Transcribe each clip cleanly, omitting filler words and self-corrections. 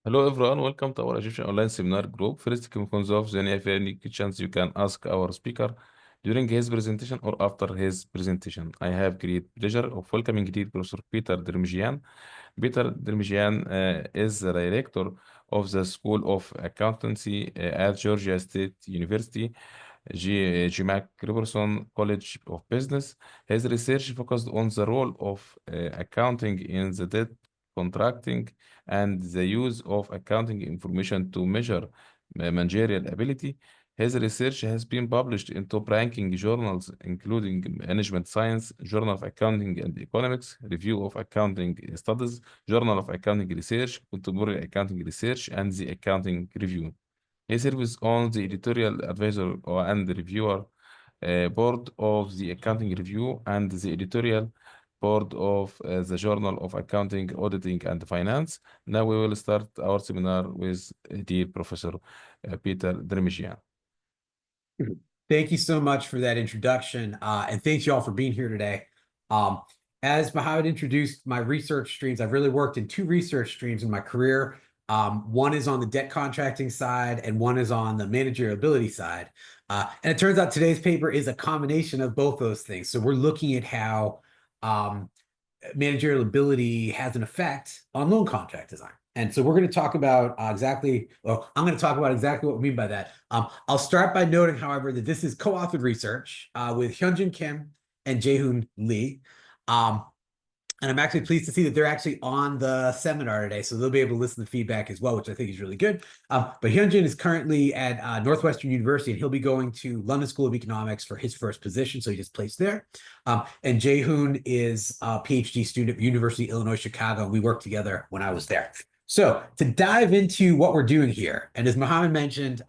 Hello everyone, welcome to our Egyptian online seminar group. First, Kumkunzov, then if any questions you can ask our speaker during his presentation or after his presentation. I have great pleasure of welcoming great Professor Peter Demerjian. Peter Demerjian is the director of the School of Accountancy at Georgia State University, Mack College of Business. His research focused on the role of accounting in the debt contracting and the use of accounting information to measure managerial ability. His research has been published in top-ranking journals, including Management Science, Journal of Accounting and Economics, Review of Accounting Studies, Journal of Accounting Research, Contemporary Accounting Research, and the Accounting Review. He serves on the editorial advisor and reviewer board of the Accounting Review and the editorial board of the Journal of Accounting, Auditing, and Finance. Now we will start our seminar with dear Professor Peter Demerjian. Thank you so much for that introduction, and thanks you all for being here today. As Mohammed introduced my research streams, I've really worked in two research streams in my career. One is on the debt contracting side, and one is on the managerial ability side. And it turns out today's paper is a combination of both those things. So we're looking at how managerial ability has an effect on loan contract design. And so we're going to talk about I'm going to talk about exactly what we mean by that. I'll start by noting, however, that this is co-authored research with Hyunjin Kim and Jaehoon Lee. And I'm actually pleased to see that they're actually on the seminar today, so they'll be able to listen to feedback as well, which I think is really good. But Hyunjin is currently at Northwestern University, and he'll be going to London School of Economics for his first position, so he just placed there. And Jaehoon is a PhD student at University of Illinois, Chicago, and we worked together when I was there. So to dive into what we're doing here, and as Mohammed mentioned,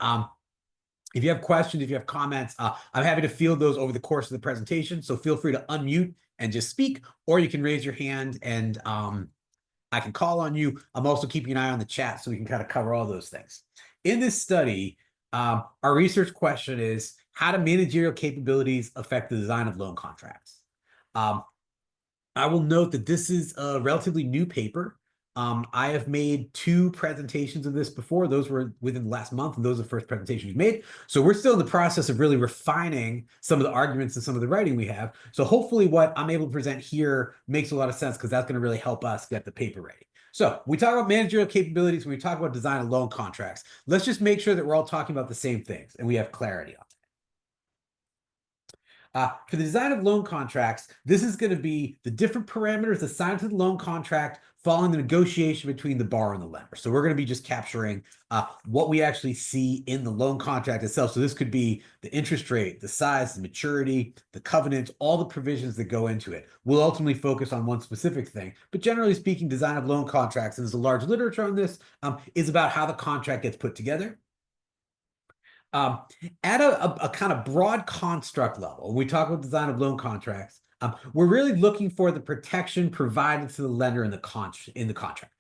if you have questions, if you have comments, I'm happy to field those over the course of the presentation. So feel free to unmute and just speak, or you can raise your hand and I can call on you. I'm also keeping an eye on the chat so we can kind of cover all those things. In this study, our research question is, how do managerial capabilities affect the design of loan contracts? I will note that this is a relatively new paper. I have made two presentations of this before. Those were within the last month, and those are the first presentations we made. So we're still in the process of really refining some of the arguments and some of the writing we have. So hopefully what I'm able to present here makes a lot of sense, because that's going to really help us get the paper ready. So we talk about managerial capabilities when we talk about design of loan contracts. Let's just make sure that we're all talking about the same things and we have clarity on it. For the design of loan contracts, this is going to be the different parameters assigned to the loan contract following the negotiation between the borrower and the lender. So we're going to be just capturing what we actually see in the loan contract itself. So this could be the interest rate, the size, the maturity, the covenants, all the provisions that go into it. We'll ultimately focus on one specific thing. But generally speaking, design of loan contracts, and there's a large literature on this, is about how the contract gets put together. At a kind of broad construct level, when we talk about design of loan contracts, we're really looking for the protection provided to the lender in the contract.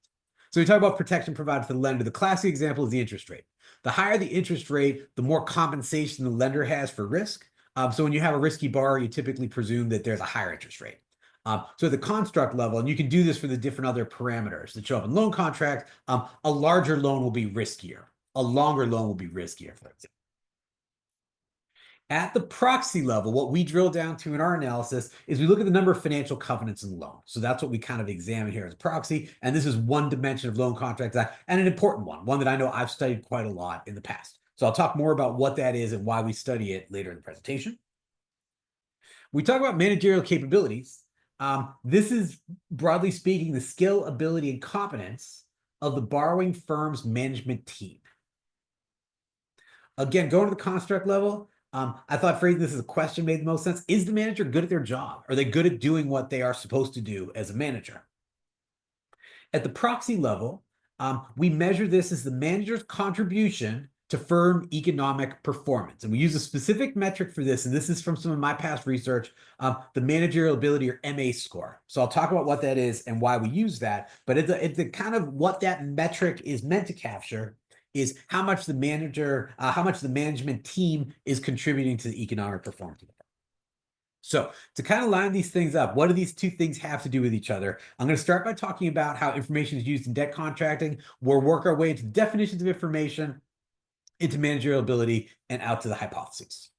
So we talk about protection provided to the lender. The classic example is the interest rate. The higher the interest rate, the more compensation the lender has for risk. So when you have a risky borrower, you typically presume that there's a higher interest rate. So at the construct level, and you can do this for the different other parameters that show up in loan contracts, a larger loan will be riskier. A longer loan will be riskier, for example. At the proxy level, what we drill down to in our analysis is we look at the number of financial covenants in the loan. So that's what we kind of examine here as a proxy. And this is one dimension of loan contract design, and an important one that I know I've studied quite a lot in the past. So I'll talk more about what that is and why we study it later in the presentation. We talk about managerial capabilities. This is, broadly speaking, the skill, ability, and competence of the borrowing firm's management team. Again, going to the construct level, I thought phrasing this as a question made the most sense. Is the manager good at their job? Are they good at doing what they are supposed to do as a manager? At the proxy level, we measure this as the manager's contribution to firm economic performance. And we use a specific metric for this, and this is from some of my past research, the managerial ability, or MA score. So I'll talk about what that is and why we use that. But it's the kind of what that metric is meant to capture is how much the management team is contributing to the economic performance of the firm. So to kind of line these things up, what do these two things have to do with each other? I'm going to start by talking about how information is used in debt contracting. We'll work our way into definitions of information, into managerial ability, and out to the hypotheses.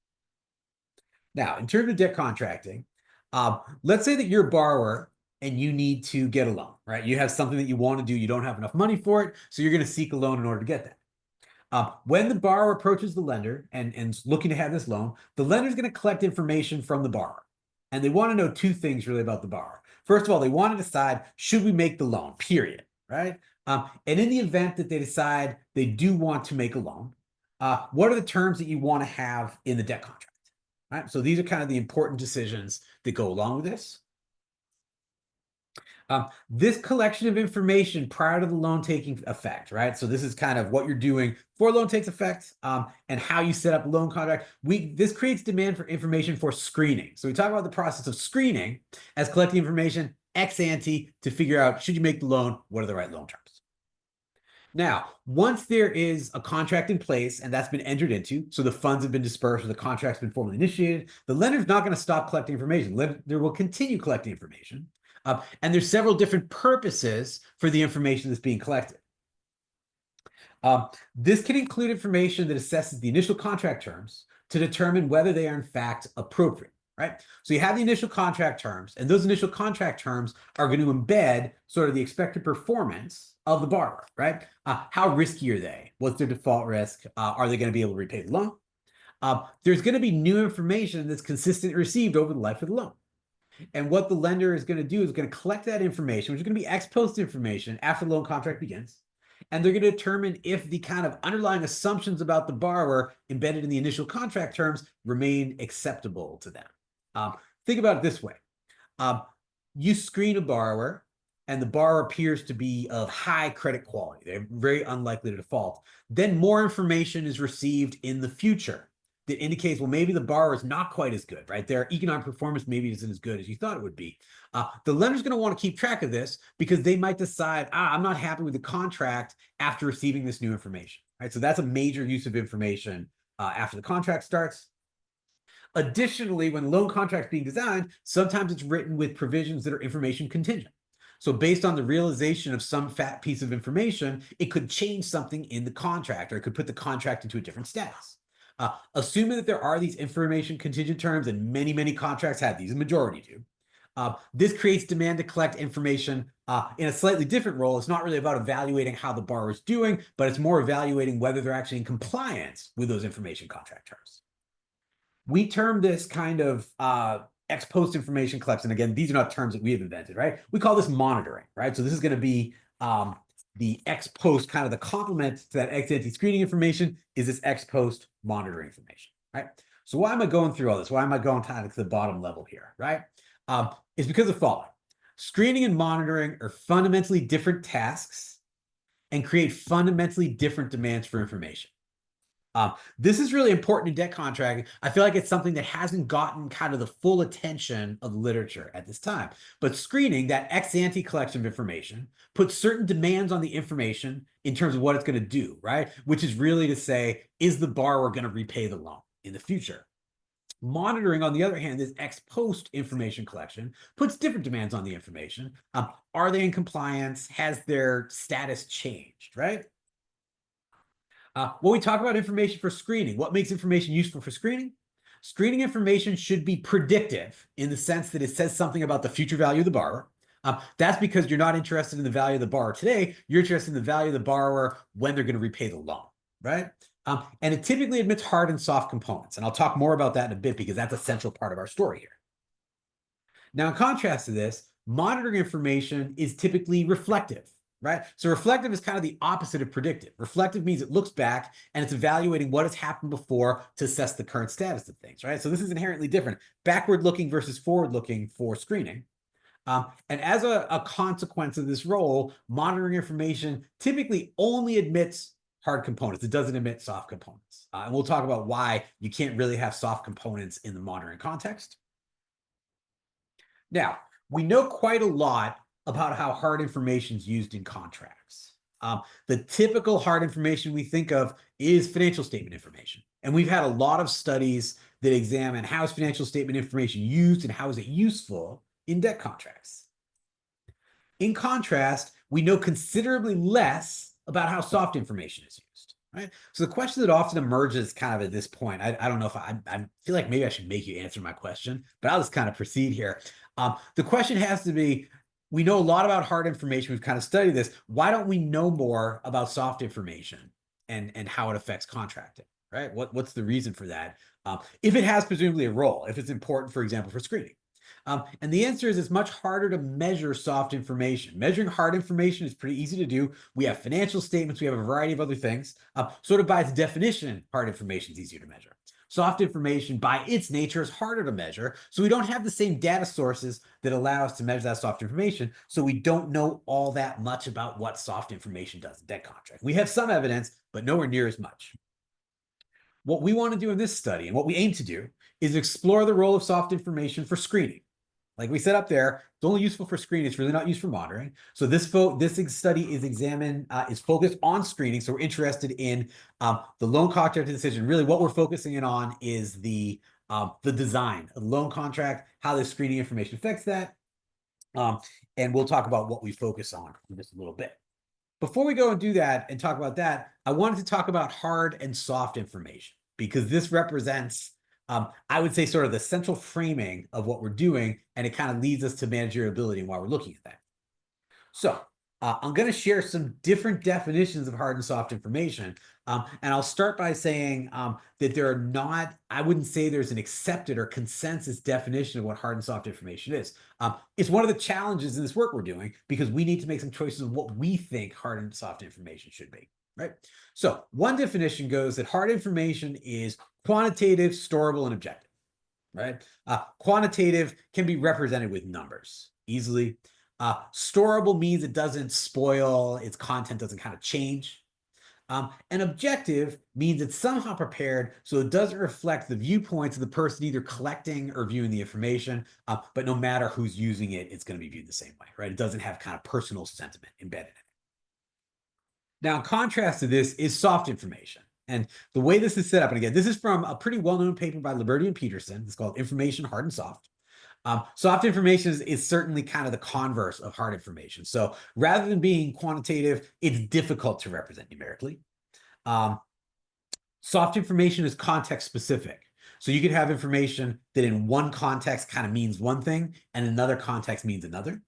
Now, in terms of debt contracting, let's say that you're a borrower and you need to get a loan, right? You have something that you want to do, you don't have enough money for it, so you're going to seek a loan in order to get that. When the borrower approaches the lender and is looking to have this loan, the lender is going to collect information from the borrower. And they want to know two things really about the borrower. First of all, they want to decide, should we make the loan, period, right? And in the event that they decide they do want to make a loan, what are the terms that you want to have in the debt contract? Right? So these are kind of the important decisions that go along with this. This collection of information prior to the loan taking effect, right? So this is kind of what you're doing before loan takes effect, and how you set up a loan contract. This creates demand for information for screening. So we talk about the process of screening as collecting information ex ante to figure out, should you make the loan? What are the right loan terms? Now, once there is a contract in place and that's been entered into, so the funds have been dispersed or the contract's been formally initiated, the lender's not going to stop collecting information. Lender will continue collecting information. And there's several different purposes for the information that's being collected. This can include information that assesses the initial contract terms to determine whether they are in fact appropriate, right? So you have the initial contract terms, and those initial contract terms are going to embed sort of the expected performance of the borrower, right? How risky are they? What's their default risk? Are they going to be able to repay the loan? There's going to be new information that's consistently received over the life of the loan. And what the lender is going to do is going to collect that information, which is going to be ex post information after the loan contract begins. And they're going to determine if the kind of underlying assumptions about the borrower embedded in the initial contract terms remain acceptable to them. Think about it this way. You screen a borrower and the borrower appears to be of high credit quality. They're very unlikely to default. Then more information is received in the future that indicates, well, maybe the borrower is not quite as good, right? Their economic performance maybe isn't as good as you thought it would be. The lender's going to want to keep track of this because they might decide, I'm not happy with the contract after receiving this new information, right? So that's a major use of information after the contract starts. Additionally, when the loan contract's being designed, sometimes it's written with provisions that are information contingent. So based on the realization of some fat piece of information, it could change something in the contract, or it could put the contract into a different status. Assuming that there are these information contingent terms, and many, many contracts have these, a majority do, this creates demand to collect information in a slightly different role. It's not really about evaluating how the borrower is doing, but it's more evaluating whether they're actually in compliance with those information contract terms. We term this kind of ex post information collection. Again, these are not terms that we have invented, right? We call this monitoring, right? So this is going to be the ex post, kind of the complement to that ex ante screening information is this ex post monitoring information, right? So why am I going through all this? Why am I going kind of to the bottom level here, right? It's because of the following. Screening and monitoring are fundamentally different tasks and create fundamentally different demands for information. This is really important in debt contracting. I feel like it's something that hasn't gotten kind of the full attention of the literature at this time. But screening, that ex ante collection of information, puts certain demands on the information in terms of what it's going to do, right? Which is really to say, is the borrower going to repay the loan in the future? Monitoring, on the other hand, this ex post information collection puts different demands on the information. Are they in compliance? Has their status changed, right? When we talk about information for screening, what makes information useful for screening? Screening information should be predictive in the sense that it says something about the future value of the borrower. That's because you're not interested in the value of the borrower today. You're interested in the value of the borrower when they're going to repay the loan, right? And it typically admits hard and soft components. And I'll talk more about that in a bit because that's a central part of our story here. Now, in contrast to this, monitoring information is typically reflective, right? So reflective is kind of the opposite of predictive. Reflective means it looks back and it's evaluating what has happened before to assess the current status of things, right? So this is inherently different. Backward looking versus forward looking for screening. And as a consequence of this role, monitoring information typically only admits hard components. It doesn't admit soft components. And we'll talk about why you can't really have soft components in the monitoring context. Now, we know quite a lot about how hard information is used in contracts. The typical hard information we think of is financial statement information. And we've had a lot of studies that examine how is financial statement information used and how is it useful in debt contracts. In contrast, we know considerably less about how soft information is used, right? So the question that often emerges kind of at this point, I don't know if I feel like maybe I should make you answer my question, but I'll just kind of proceed here. The question has to be, we know a lot about hard information. We've kind of studied this. Why don't we know more about soft information and how it affects contracting, right? What's the reason for that? If it has presumably a role, if it's important, for example, for screening. And the answer is it's much harder to measure soft information. Measuring hard information is pretty easy to do. We have financial statements. We have a variety of other things. Sort of by its definition, hard information is easier to measure. Soft information, by its nature, is harder to measure. So we don't have the same data sources that allow us to measure that soft information. So we don't know all that much about what soft information does in debt contract. We have some evidence, but nowhere near as much. What we want to do in this study, and what we aim to do, is explore the role of soft information for screening. Like we said up there, it's only useful for screening. It's really not used for monitoring. So this study is focused on screening. So we're interested in the loan contract decision. Really, what we're focusing in on is the design of the loan contract, how the screening information affects that, and we'll talk about what we focus on in just a little bit. Before we go and do that and talk about that, I wanted to talk about hard and soft information because this represents I would say sort of the central framing of what we're doing, and it kind of leads us to managerial ability and why we're looking at that. So I'm going to share some different definitions of hard and soft information. And I'll start by saying that there are not, I wouldn't say there's an accepted or consensus definition of what hard and soft information is. It's one of the challenges in this work we're doing because we need to make some choices of what we think hard and soft information should be. Right. So one definition goes that hard information is quantitative, storable, and objective. Right. Quantitative can be represented with numbers easily. Storable means it doesn't spoil, its content doesn't kind of change. And objective means it's somehow prepared so it doesn't reflect the viewpoints of the person either collecting or viewing the information, but no matter who's using it, it's going to be viewed the same way, right? It doesn't have kind of personal sentiment embedded in it. Now, in contrast to this is soft information. And the way this is set up, and again, this is from a pretty well-known paper by Demerjian and Peterson. It's called Information, Hard and Soft. Soft information is certainly kind of the converse of hard information. So rather than being quantitative, it's difficult to represent numerically. Soft information is context specific. So you could have information that in one context kind of means one thing and another context means another.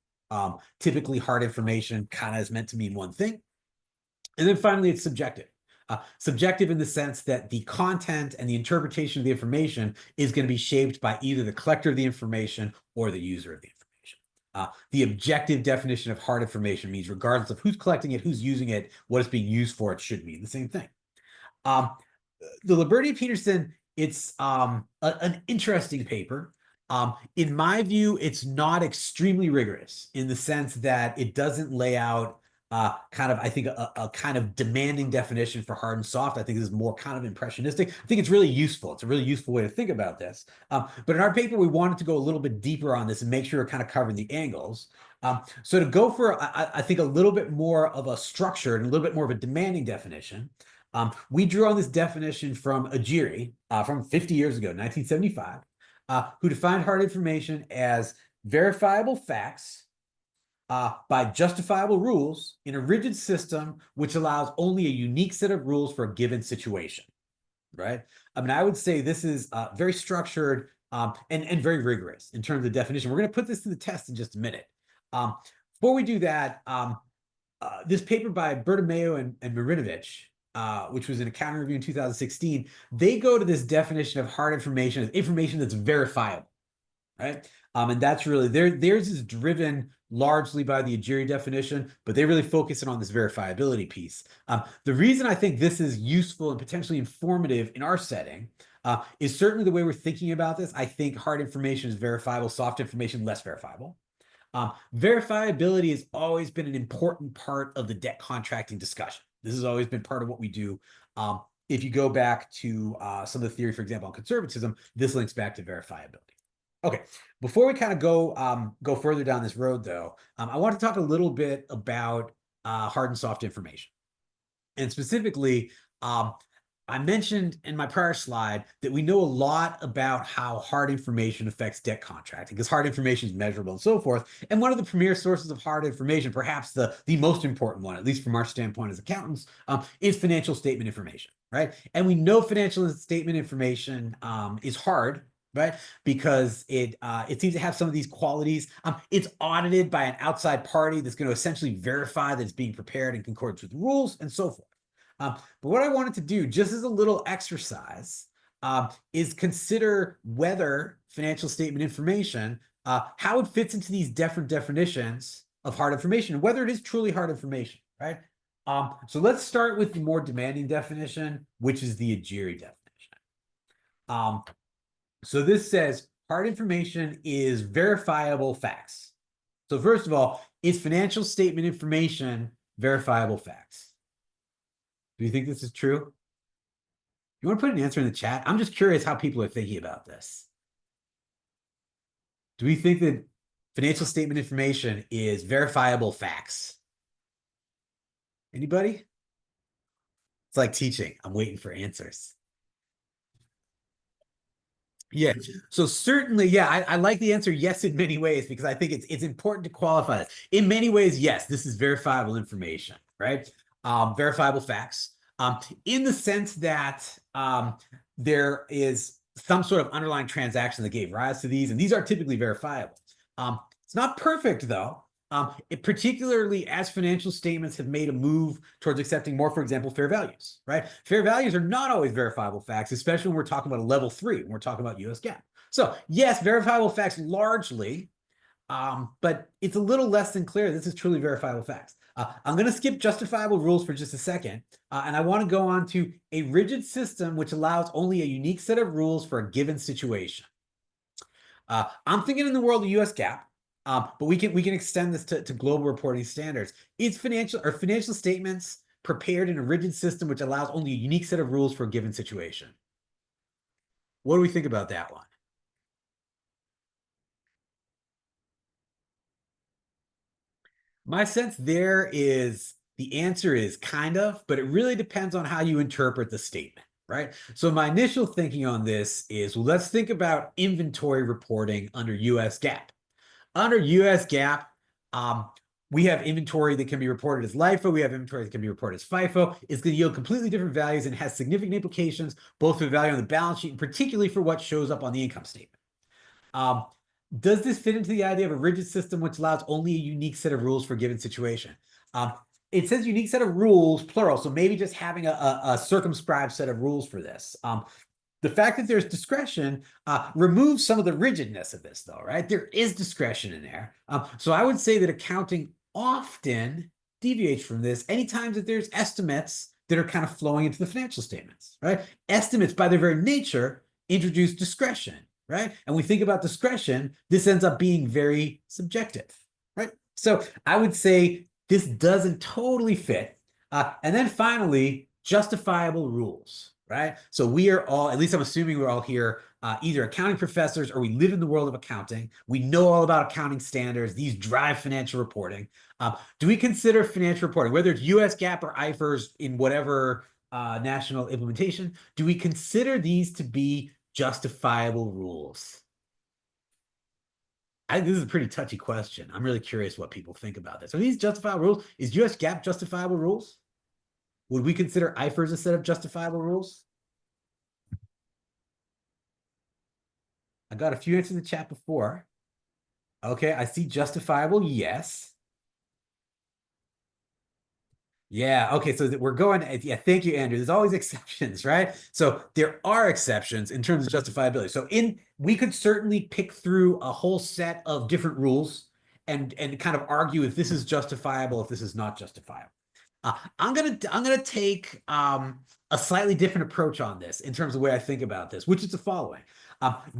Typically, hard information kind of is meant to mean one thing. And then finally, it's subjective. Subjective in the sense that the content and the interpretation of the information is going to be shaped by either the collector of the information or the user of the information. The objective definition of hard information means regardless of who's collecting it, who's using it, what it's being used for, it should mean the same thing. The Demerjian-Peterson, it's an interesting paper. In my view, it's not extremely rigorous in the sense that it doesn't lay out kind of, I think, a kind of demanding definition for hard and soft. I think this is more kind of impressionistic. I think it's really useful. It's a really useful way to think about this. But in our paper, we wanted to go a little bit deeper on this and make sure we're kind of covering the angles. So to go for, I think, a little bit more of a structured and a little bit more of a demanding definition, we drew on this definition from Agiri from 50 years ago, 1975, who defined hard information as verifiable facts by justifiable rules in a rigid system which allows only a unique set of rules for a given situation, right? I mean, I would say this is very structured and very rigorous in terms of definition. We're going to put this to the test in just a minute. Before we do that, this paper by Bertomeu and Marinovich, which was an accounting review in 2016, they go to this definition of hard information as information that's verifiable, right? And that's really, theirs is driven largely by the Agiri definition, but they really focus on this verifiability piece. The reason I think this is useful and potentially informative in our setting is certainly the way we're thinking about this. I think hard information is verifiable, soft information less verifiable. Verifiability has always been an important part of the debt contracting discussion. This has always been part of what we do. If you go back to some of the theory, for example, on conservatism, this links back to verifiability. Okay, before we kind of go further down this road, though, I want to talk a little bit about hard and soft information. And specifically, I mentioned in my prior slide that we know a lot about how hard information affects debt contracting because hard information is measurable and so forth. And one of the premier sources of hard information, perhaps the most important one, at least from our standpoint as accountants, is financial statement information, right? And we know financial statement information is hard, right? Because it seems to have some of these qualities. It's audited by an outside party that's going to essentially verify that it's being prepared in concordance with rules and so forth. But what I wanted to do, just as a little exercise, is consider whether financial statement information, how it fits into these different definitions of hard information, and whether it is truly hard information, right? So let's start with the more demanding definition, which is the Agiri definition. So this says hard information is verifiable facts. So first of all, is financial statement information verifiable facts? Do you think this is true? You want to put an answer in the chat? I'm just curious how people are thinking about this. Do we think that financial statement information is verifiable facts? Anybody? It's like teaching. I'm waiting for answers. Yeah. So certainly, yeah, I like the answer yes in many ways because I think it's important to qualify this. In many ways, yes, this is verifiable information, right? Verifiable facts. In the sense that there is some sort of underlying transaction that gave rise to these, and these are typically verifiable. It's not perfect, though. Particularly as financial statements have made a move towards accepting more, for example, fair values, right? Fair values are not always verifiable facts, especially when we're talking about a level 3, when we're talking about US GAAP. So yes, verifiable facts largely, but it's a little less than clear this is truly verifiable facts. I'm going to skip justifiable rules for just a second, and I want to go on to a rigid system which allows only a unique set of rules for a given situation. I'm thinking in the world of US GAAP, but we can extend this to global reporting standards. Is financial statements prepared in a rigid system which allows only a unique set of rules for a given situation? What do we think about that one? My sense there is the answer is kind of, but it really depends on how you interpret the statement, right? So my initial thinking on this is, well, let's think about inventory reporting under US GAAP. Under US GAAP, we have inventory that can be reported as LIFO. We have inventory that can be reported as FIFO. It's going to yield completely different values and has significant implications, both for the value on the balance sheet and particularly for what shows up on the income statement. Does this fit into the idea of a rigid system which allows only a unique set of rules for a given situation? It says unique set of rules, plural, so maybe just having a circumscribed set of rules for this. The fact that there's discretion removes some of the rigidness of this, though, right? There is discretion in there. So I would say that accounting often deviates from this anytime that there's estimates that are kind of flowing into the financial statements, right? Estimates, by their very nature, introduce discretion, right? And we think about discretion, this ends up being very subjective, right? So I would say this doesn't totally fit. And then finally, justifiable rules, right? So we are all, at least I'm assuming we're all here, either accounting professors or we live in the world of accounting. We know all about accounting standards. These drive financial reporting. Do we consider financial reporting, whether it's US GAAP or IFRS in whatever national implementation, do we consider these to be justifiable rules? I think this is a pretty touchy question. I'm really curious what people think about this. Are these justifiable rules? Is US GAAP justifiable rules? Would we consider IFRS a set of justifiable rules? I got a few answers in the chat before. Okay, I see justifiable, yes. Yeah, okay, so we're going, yeah, thank you, Andrew. There's always exceptions, right? So there are exceptions in terms of justifiability. So we could certainly pick through a whole set of different rules and kind of argue if this is justifiable, if this is not justifiable. I'm gonna take a slightly different approach on this in terms of the way I think about this, which is the following.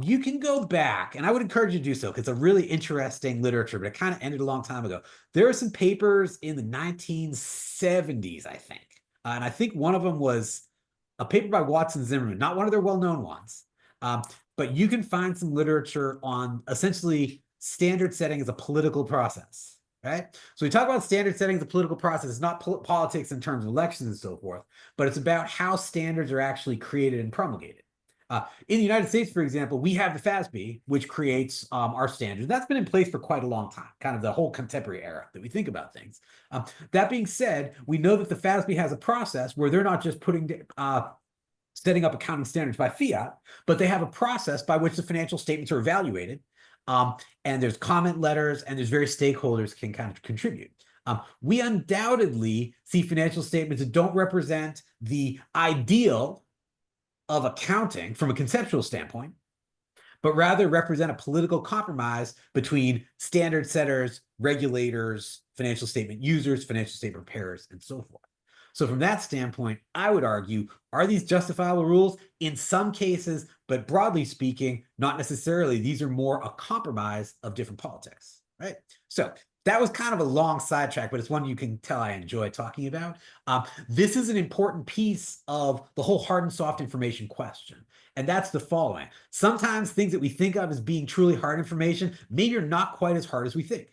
You can go back, and I would encourage you to do so because it's a really interesting literature, but it kind of ended a long time ago. There are some papers in the 1970s, I think, and I think one of them was a paper by Watson Zimmerman, not one of their well-known ones, but you can find some literature on essentially standard setting as a political process. right? So we talk about standard setting as a political process. It's not politics in terms of elections and so forth, but it's about how standards are actually created and promulgated. In the United States, for example, we have the FASB, which creates our standards. That's been in place for quite a long time, kind of the whole contemporary era that we think about things. That being said, we know that the FASB has a process where they're not just setting up accounting standards by fiat, but they have a process by which the financial statements are evaluated. And there's comment letters and there's various stakeholders can kind of contribute. We undoubtedly see financial statements that don't represent the ideal of accounting from a conceptual standpoint, but rather represent a political compromise between standard setters, regulators, financial statement users, financial statement preparers, and so forth. So from that standpoint, I would argue, are these justifiable rules? In some cases, but broadly speaking, not necessarily. These are more a compromise of different politics, right? So that was kind of a long sidetrack, but it's one you can tell I enjoy talking about. This is an important piece of the whole hard and soft information question. And that's the following. Sometimes things that we think of as being truly hard information, maybe are not quite as hard as we think.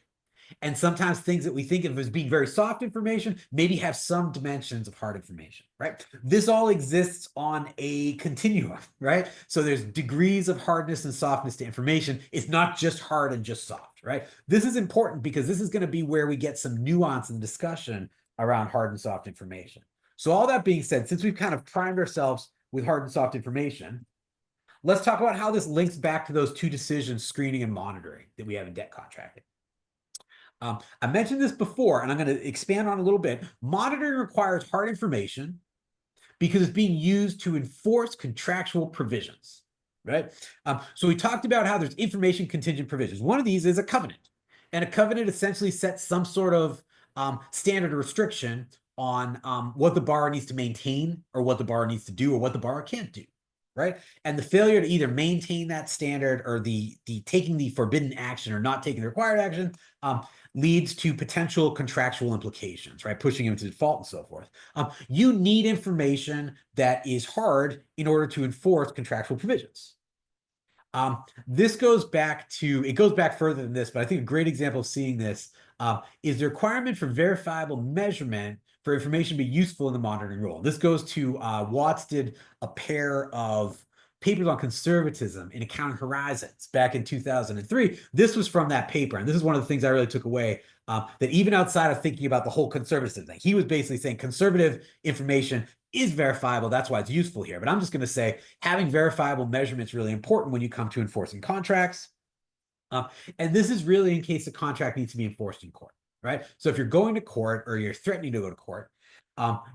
And sometimes things that we think of as being very soft information maybe have some dimensions of hard information, right? This all exists on a continuum, right? So there's degrees of hardness and softness to information. It's not just hard and just soft, right? This is important because this is going to be where we get some nuance in the discussion around hard and soft information. So all that being said, since we've kind of primed ourselves with hard and soft information, let's talk about how this links back to those two decisions, screening and monitoring, that we have in debt contracting. I mentioned this before, and I'm going to expand on it a little bit. Monitoring requires hard information because it's being used to enforce contractual provisions, right? So we talked about how there's information contingent provisions. One of these is a covenant, and a covenant essentially sets some sort of standard or restriction on what the borrower needs to maintain or what the borrower needs to do or what the borrower can't do, right? And the failure to either maintain that standard or the taking the forbidden action or not taking the required action leads to potential contractual implications, right? Pushing him to default and so forth. You need information that is hard in order to enforce contractual provisions. This goes back further than this, but I think a great example of seeing this is the requirement for verifiable measurement for information to be useful in the monitoring rule. This goes to Watts did a pair of papers on conservatism in accounting horizons back in 2003. This was from that paper, and this is one of the things I really took away, that even outside of thinking about the whole conservatism thing, he was basically saying conservative information is verifiable. That's why it's useful here. But I'm just going to say having verifiable measurement is really important when you come to enforcing contracts. And this is really in case the contract needs to be enforced in court, right? So if you're going to court or you're threatening to go to court,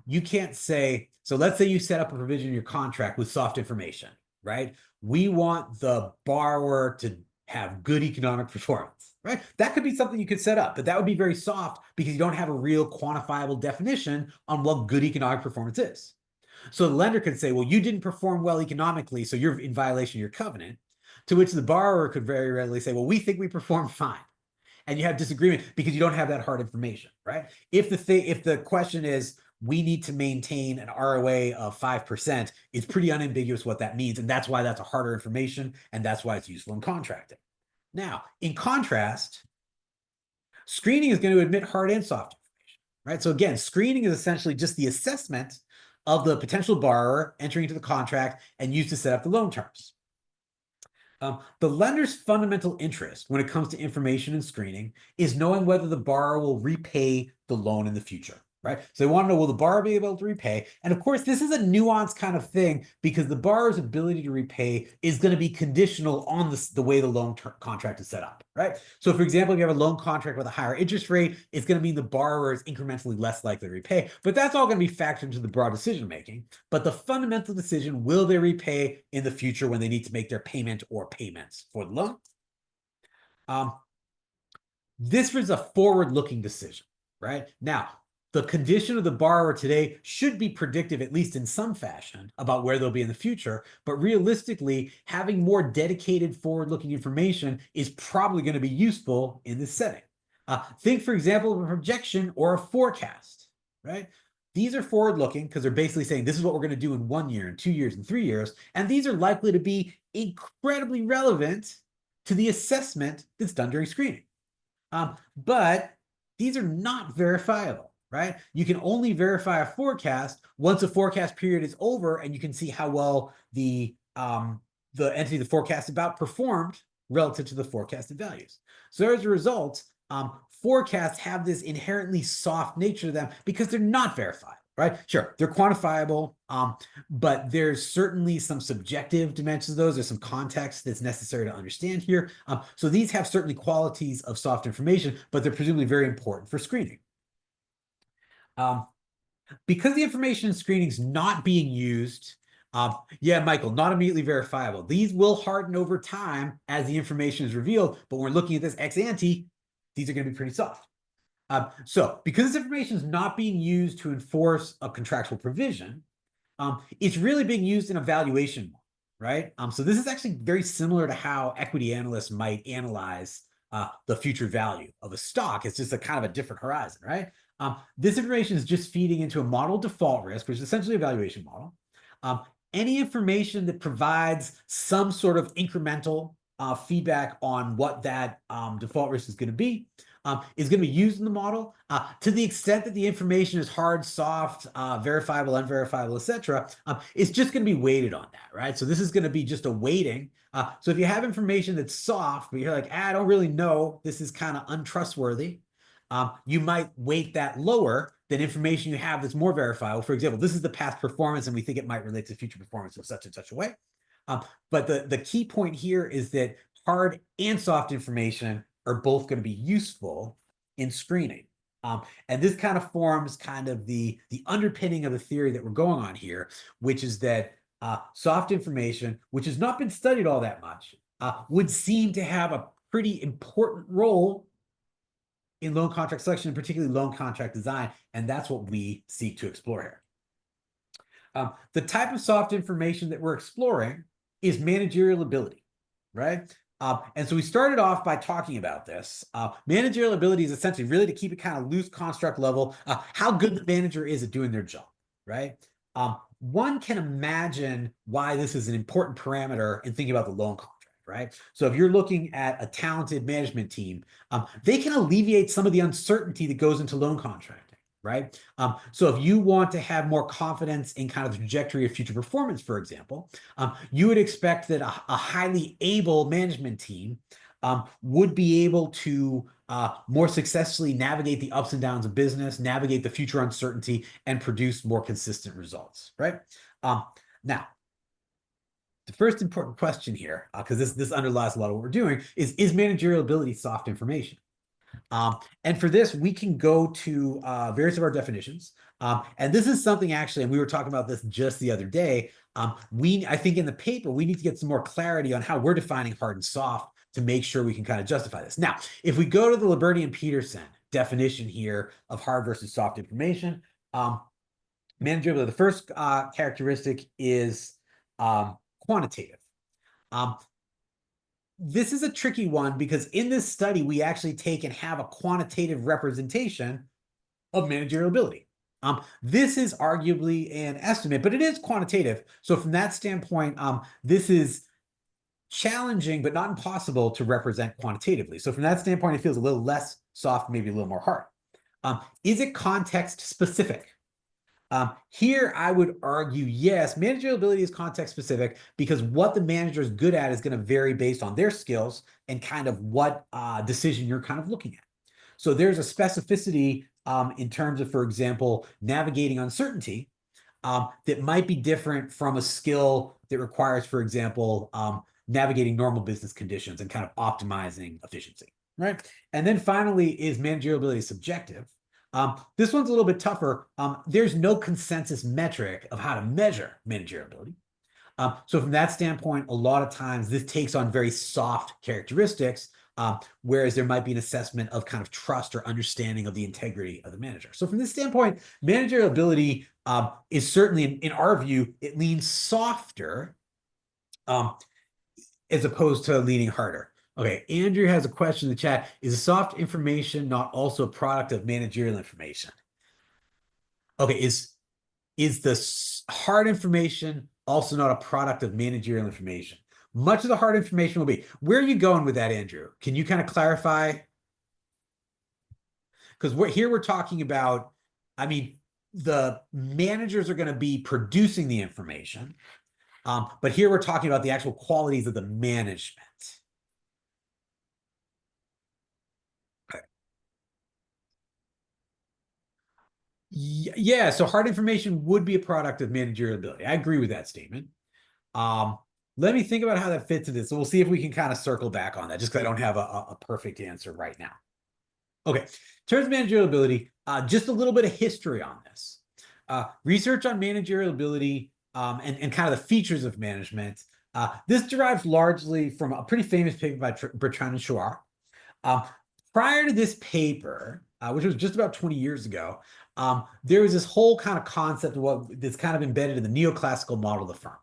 you can't say, so let's say you set up a provision in your contract with soft information, right? We want the borrower to have good economic performance, right? That could be something you could set up, but that would be very soft because you don't have a real quantifiable definition on what good economic performance is. So the lender could say, well, you didn't perform well economically, so you're in violation of your covenant, to which the borrower could very readily say, well, we think we performed fine. And you have disagreement because you don't have that hard information, right? If the question is, we need to maintain an ROA of 5%, it's pretty unambiguous what that means. And that's why that's a harder information. And that's why it's useful in contracting. Now, in contrast, screening is going to admit hard and soft information, right? So again, screening is essentially just the assessment of the potential borrower entering into the contract and used to set up the loan terms. The lender's fundamental interest when it comes to information and screening is knowing whether the borrower will repay the loan in the future, right? So they want to know, will the borrower be able to repay? And of course, this is a nuanced kind of thing because the borrower's ability to repay is going to be conditional on the way the loan contract is set up, right? So for example, if you have a loan contract with a higher interest rate, it's going to mean the borrower is incrementally less likely to repay, but that's all going to be factored into the broad decision-making. But the fundamental decision, will they repay in the future when they need to make their payment or payments for the loan? This was a forward-looking decision, right? Now, the condition of the borrower today should be predictive, at least in some fashion, about where they'll be in the future. But realistically, having more dedicated forward-looking information is probably going to be useful in this setting. Think, for example, of a projection or a forecast, right? These are forward-looking because they're basically saying this is what we're going to do in 1 year, in 2 years, in 3 years. And these are likely to be incredibly relevant to the assessment that's done during screening. But these are not verifiable, right? You can only verify a forecast once a forecast period is over, and you can see how well the entity the forecast about performed relative to the forecasted values. So as a result, forecasts have this inherently soft nature to them because they're not verified, right? Sure, they're quantifiable, but there's certainly some subjective dimensions of those. There's some context that's necessary to understand here. So these have certainly qualities of soft information, but they're presumably very important for screening. Because the information in screening is not being used, yeah, Michael, not immediately verifiable. These will harden over time as the information is revealed, but when we're looking at this ex ante, these are going to be pretty soft. So because this information is not being used to enforce a contractual provision, it's really being used in a valuation model, right? So this is actually very similar to how equity analysts might analyze the future value of a stock. It's just a kind of a different horizon, right? This information is just feeding into a model default risk, which is essentially a valuation model. Any information that provides some sort of incremental feedback on what that default risk is going to be is going to be used in the model to the extent that the information is hard, soft, verifiable, unverifiable, etc. It's just going to be weighted on that, right? So this is going to be just a weighting. So if you have information that's soft, but you're like, I don't really know, this is kind of untrustworthy, you might weight that lower than information you have that's more verifiable. For example, this is the past performance, and we think it might relate to future performance in such and such a way. But the key point here is that hard and soft information are both going to be useful in screening. And this kind of forms kind of the underpinning of the theory that we're going on here, which is that soft information, which has not been studied all that much, would seem to have a pretty important role in loan contract selection, and particularly loan contract design, and that's what we seek to explore here. The type of soft information that we're exploring is managerial ability, right? And so we started off by talking about this. Managerial ability is essentially really to keep it kind of loose construct level, how good the manager is at doing their job, right? One can imagine why this is an important parameter in thinking about the loan contract, right? So if you're looking at a talented management team, they can alleviate some of the uncertainty that goes into loan contracting, right? So if you want to have more confidence in kind of the trajectory of future performance, for example, you would expect that a highly able management team would be able to more successfully navigate the ups and downs of business, navigate the future uncertainty, and produce more consistent results, right? Now, the first important question here, because this underlies a lot of what we're doing, is managerial ability soft information? And for this, we can go to various of our definitions. And this is something actually, and we were talking about this just the other day, I think in the paper, we need to get some more clarity on how we're defining hard and soft to make sure we can kind of justify this. Now, if we go to the Liberty-Peterson definition here of hard versus soft information, managerial, the first characteristic is quantitative. This is a tricky one because in this study, we actually take and have a quantitative representation of managerial ability. This is arguably an estimate, but it is quantitative. So from that standpoint, this is challenging, but not impossible to represent quantitatively. So from that standpoint, it feels a little less soft, maybe a little more hard. Is it context specific? Here, I would argue, yes, managerial ability is context specific because what the manager is good at is going to vary based on their skills and kind of what decision you're kind of looking at. So there's a specificity in terms of, for example, navigating uncertainty that might be different from a skill that requires, for example, navigating normal business conditions and kind of optimizing efficiency, right? And then finally, is managerial ability subjective? This one's a little bit tougher. There's no consensus metric of how to measure managerial ability. So from that standpoint, a lot of times this takes on very soft characteristics, whereas there might be an assessment of kind of trust or understanding of the integrity of the manager. So from this standpoint, managerial ability is certainly, in our view, it leans softer as opposed to leaning harder. Okay, Andrew has a question in the chat. Is soft information not also a product of managerial information? Okay, is the hard information also not a product of managerial information? Much of the hard information will be. Where are you going with that, Andrew? Can you kind of clarify? because we're talking about, I mean, the managers are going to be producing the information, but here we're talking about the actual qualities of the management. Yeah, so hard information would be a product of managerial ability. I agree with that statement. Let me think about how that fits into this. So we'll see if we can kind of circle back on that, just because I don't have a perfect answer right now. Okay, in terms of managerial ability, just a little bit of history on this. Research on managerial ability and kind of the features of management. This derives largely from a pretty famous paper by Bertrand and Chouard. Prior to this paper, which was just about 20 years ago, there was this whole kind of concept of what that's kind of embedded in the neoclassical model of the firm.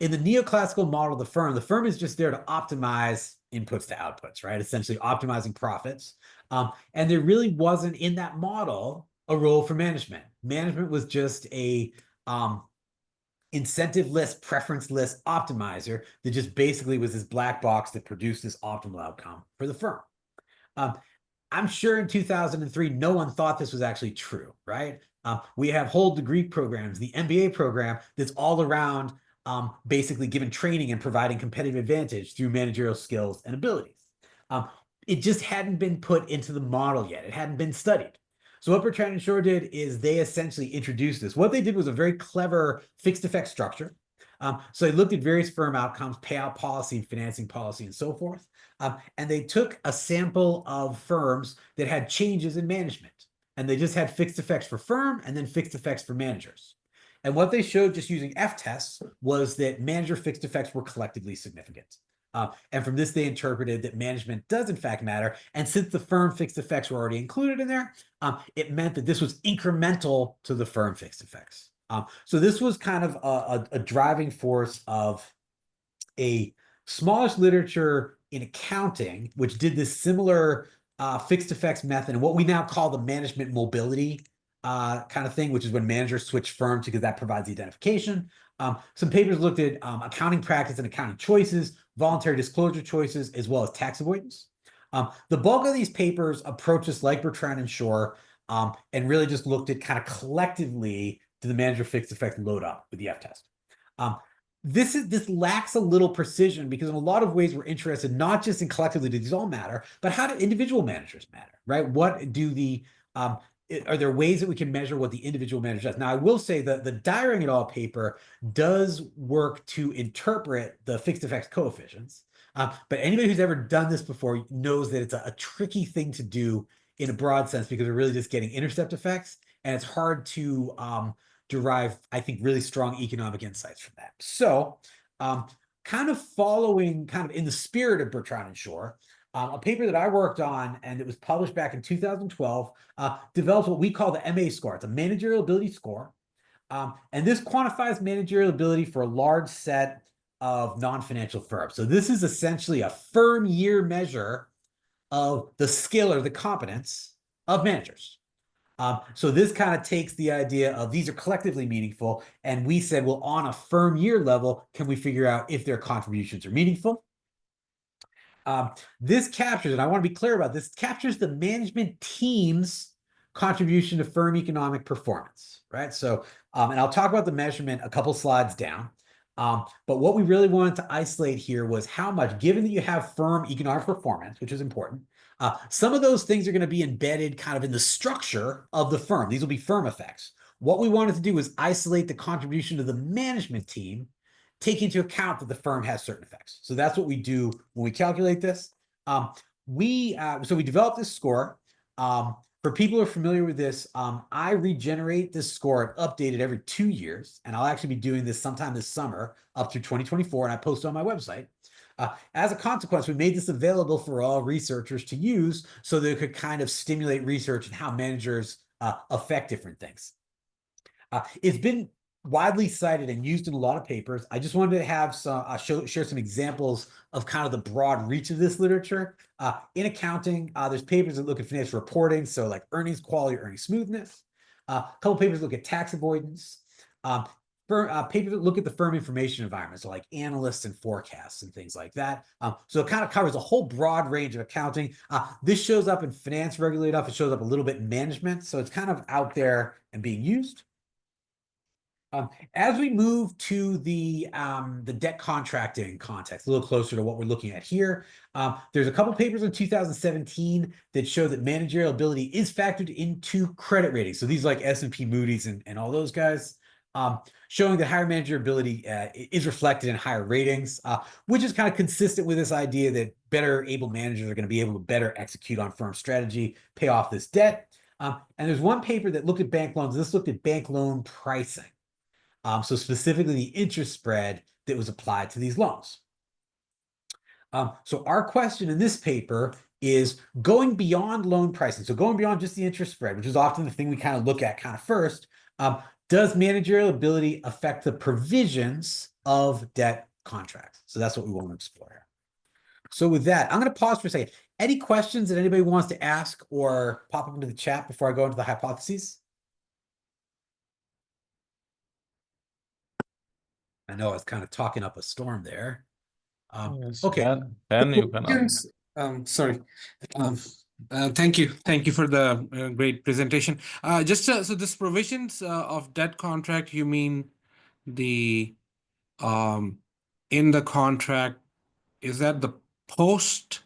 In the neoclassical model of the firm is just there to optimize inputs to outputs, right? Essentially optimizing profits. And there really wasn't in that model a role for management. Management was just a incentive list, preference list optimizer that just basically was this black box that produced this optimal outcome for the firm. I'm sure in 2003, no one thought this was actually true, right? We have whole degree programs, the MBA program that's all around basically giving training and providing competitive advantage through managerial skills and abilities. It just hadn't been put into the model yet. It hadn't been studied. So what Bertrand and Shore did is they essentially introduced this. What they did was a very clever fixed effect structure. So they looked at various firm outcomes, payout policy, financing policy, and so forth. And they took a sample of firms that had changes in management. And they just had fixed effects for firm and then fixed effects for managers. And what they showed just using F tests was that manager fixed effects were collectively significant. And from this, they interpreted that management does in fact matter. And since the firm fixed effects were already included in there, it meant that this was incremental to the firm fixed effects. So this was kind of a driving force of a smallish literature in accounting, which did this similar fixed effects method and what we now call the management mobility kind of thing, which is when managers switch firms because that provides the identification. Some papers looked at accounting practice and accounting choices, voluntary disclosure choices, as well as tax avoidance. The bulk of these papers approach us like Bertrand and Shore and really just looked at kind of collectively to the manager fixed effect load up with the F test. This lacks a little precision because in a lot of ways we're interested not just in collectively do these all matter, but how do individual managers matter, right? What do the are there ways that we can measure what the individual manager does? Now, I will say that the diaring it all paper does work to interpret the fixed effects coefficients, but anybody who's ever done this before knows that it's a tricky thing to do in a broad sense because we're really just getting intercept effects, and it's hard to derive, I think, really strong economic insights from that. So kind of following kind of in the spirit of Bertrand and Shore, a paper that I worked on and it was published back in 2012 developed what we call the MA score. It's a managerial ability score. And this quantifies managerial ability for a large set of non-financial firms. So this is essentially a firm year measure of the skill or the competence of managers. So this kind of takes the idea of these are collectively meaningful. And we said, well, on a firm year level, can we figure out if their contributions are meaningful? This captures, and I want to be clear about this, captures the management team's contribution to firm economic performance, right? So, and I'll talk about the measurement a couple slides down. But what we really wanted to isolate here was how much, given that you have firm economic performance, which is important, some of those things are going to be embedded kind of in the structure of the firm. These will be firm effects. What we wanted to do was isolate the contribution to the management team, take into account that the firm has certain effects. So that's what we do when we calculate this. So we developed this score. For people who are familiar with this, I regenerate this score and update it every 2 years. And I'll actually be doing this sometime this summer up through 2024, and I post it on my website. As a consequence, we made this available for all researchers to use so that it could kind of stimulate research and how managers affect different things. It's been widely cited and used in a lot of papers. I just wanted to have some share some examples of kind of the broad reach of this literature. In accounting, there's papers that look at financial reporting, so like earnings quality, earnings smoothness. A couple papers look at tax avoidance. papers that look at the firm information environment, so like analysts and forecasts and things like that. So it kind of covers a whole broad range of accounting. This shows up in finance regularly enough. It shows up a little bit in management, so it's kind of out there and being used. As we move to the debt contracting context, a little closer to what we're looking at here, there's a couple papers in 2017 that show that managerial ability is factored into credit ratings. So these are like S&P, Moody's, and all those guys, showing that higher managerial ability is reflected in higher ratings, which is kind of consistent with this idea that better able managers are going to be able to better execute on firm strategy, pay off this debt. And there's one paper that looked at bank loans. This looked at bank loan pricing. So specifically the interest spread that was applied to these loans. So our question in this paper is going beyond loan pricing. So going beyond just the interest spread, which is often the thing we kind of look at kind of first, does managerial ability affect the provisions of debt contracts? So that's what we want to explore here. So with that, I'm going to pause for a second. Any questions that anybody wants to ask or pop up into the chat before I go into the hypotheses? I know I was kind of talking up a storm there. Yes. Okay. You can ask. Sorry. Thank you for the great presentation. So this provisions of debt contract, you mean the in the contract, is that the post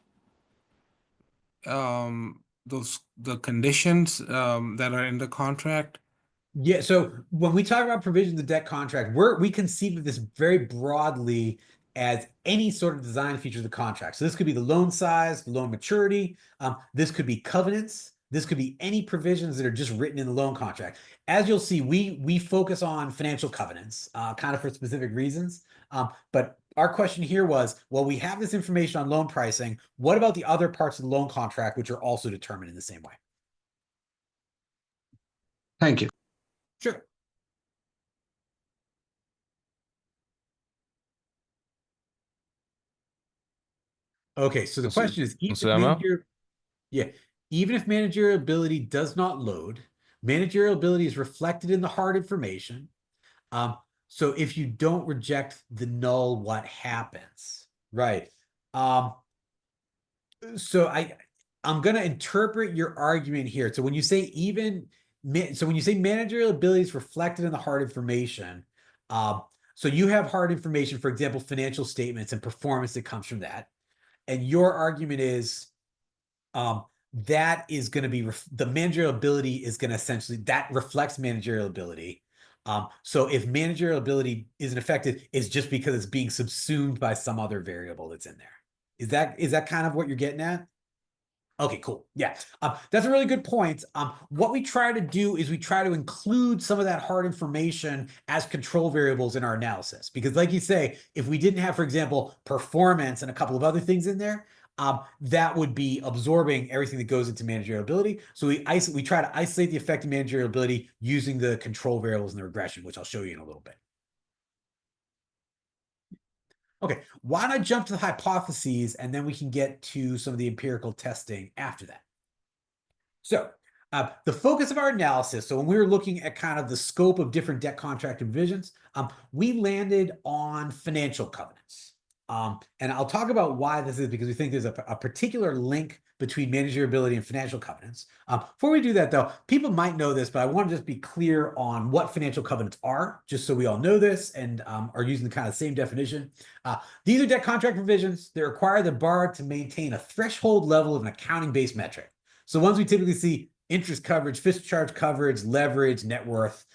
the conditions that are in the contract? Yeah, so when we talk about provisions of debt contract, we conceive of this very broadly as any sort of design feature of the contract. So this could be the loan size, the loan maturity. This could be covenants. This could be any provisions that are just written in the loan contract. As you'll see, we focus on financial covenants, kind of for specific reasons. But our question here was, well, we have this information on loan pricing. What about the other parts of the loan contract, which are also determined in the same way? Thank you. Sure. Okay, so the question is, even if managerial ability does not load, managerial ability is reflected in the hard information. So if you don't reject the null, what happens? Right. So I'm going to interpret your argument here. So when you say managerial ability is reflected in the hard information, so you have hard information, for example, financial statements and performance that comes from that. And your argument is that is going to be the managerial ability is going to essentially that reflects managerial ability. So if managerial ability isn't affected, it's just because it's being subsumed by some other variable that's in there. Is that kind of what you're getting at? Okay, cool. Yeah, that's a really good point. What we try to do is we try to include some of that hard information as control variables in our analysis. Because like you say, if we didn't have, for example, performance and a couple of other things in there, that would be absorbing everything that goes into managerial ability. So we try to isolate the effect of managerial ability using the control variables in the regression, which I'll show you in a little bit. Okay, why don't I jump to the hypotheses and then we can get to some of the empirical testing after that. So the focus of our analysis, so when we were looking at kind of the scope of different debt contract divisions, we landed on financial covenants. And I'll talk about why this is because we think there's a particular link between manageriality and financial covenants. Before we do that, though, people might know this, but I want to just be clear on what financial covenants are, just so we all know this and are using the kind of same definition. These are debt contract provisions that require the borrower to maintain a threshold level of an accounting-based metric. So ones we typically see: interest coverage, fixed charge coverage, leverage, net worth.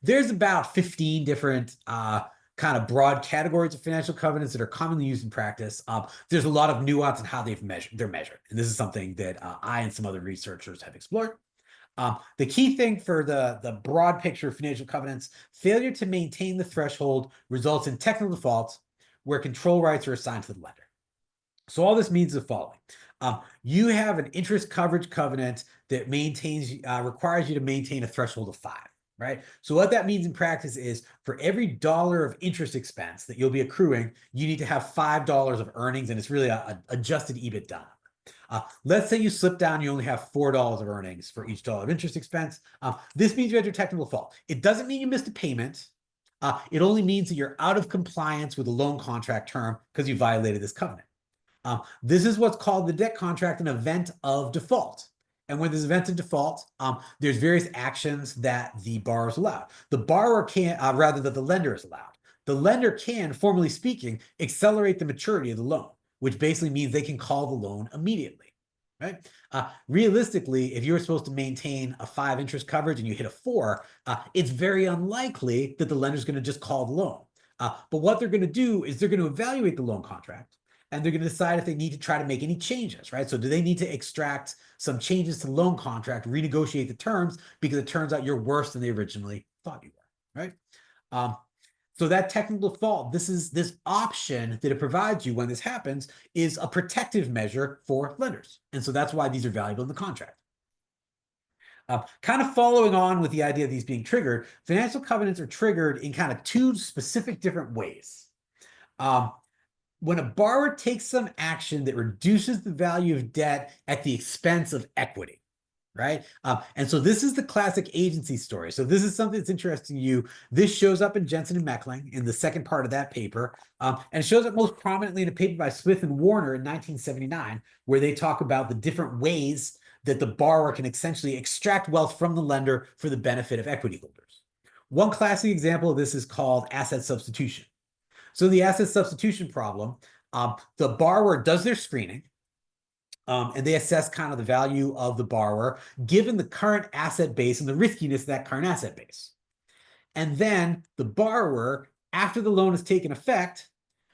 There's about 15 different kind of broad categories of financial covenants that are commonly used in practice. There's a lot of nuance in how they're measured. And this is something that I and some other researchers have explored. The key thing for the broad picture of financial covenants: failure to maintain the threshold results in technical default where control rights are assigned to the lender. So all this means the following. You have an interest coverage covenant that requires you to maintain a threshold of 5. Right. So what that means in practice is for every dollar of interest expense that you'll be accruing, you need to have $5 of earnings, and it's really a adjusted EBITDA. Let's say you slip down, you only have $4 of earnings for each dollar of interest expense. This means you had your technical default. It doesn't mean you missed a payment. It only means that you're out of compliance with the loan contract term because you violated this covenant. This is what's called the debt contract an event of default. And when there's event of default, there's various actions that the borrower is allowed. The borrower can, rather than the lender is allowed. The lender can, formally speaking, accelerate the maturity of the loan, which basically means they can call the loan immediately, right? Realistically, if you're supposed to maintain a 5 interest coverage and you hit a 4, it's very unlikely that the lender's going to just call the loan. But what they're going to do is they're going to evaluate the loan contract, and they're going to decide if they need to try to make any changes, right? So do they need to extract some changes to the loan contract, renegotiate the terms, because it turns out you're worse than they originally thought you were, right? So that technical default, this option that it provides you when this happens is a protective measure for lenders. And so that's why these are valuable in the contract. Kind of following on with the idea of these being triggered, financial covenants are triggered in kind of 2 specific different ways. When a borrower takes some action that reduces the value of debt at the expense of equity, right? And so this is the classic agency story. So this is something that's interesting to you. This shows up in Jensen and Meckling in the second part of that paper. And it shows up most prominently in a paper by Smith and Warner in 1979, where they talk about the different ways that the borrower can essentially extract wealth from the lender for the benefit of equity holders. One classic example of this is called asset substitution. So the asset substitution problem, the borrower does their screening, and they assess kind of the value of the borrower given the current asset base and the riskiness of that current asset base. And then the borrower, after the loan has taken effect,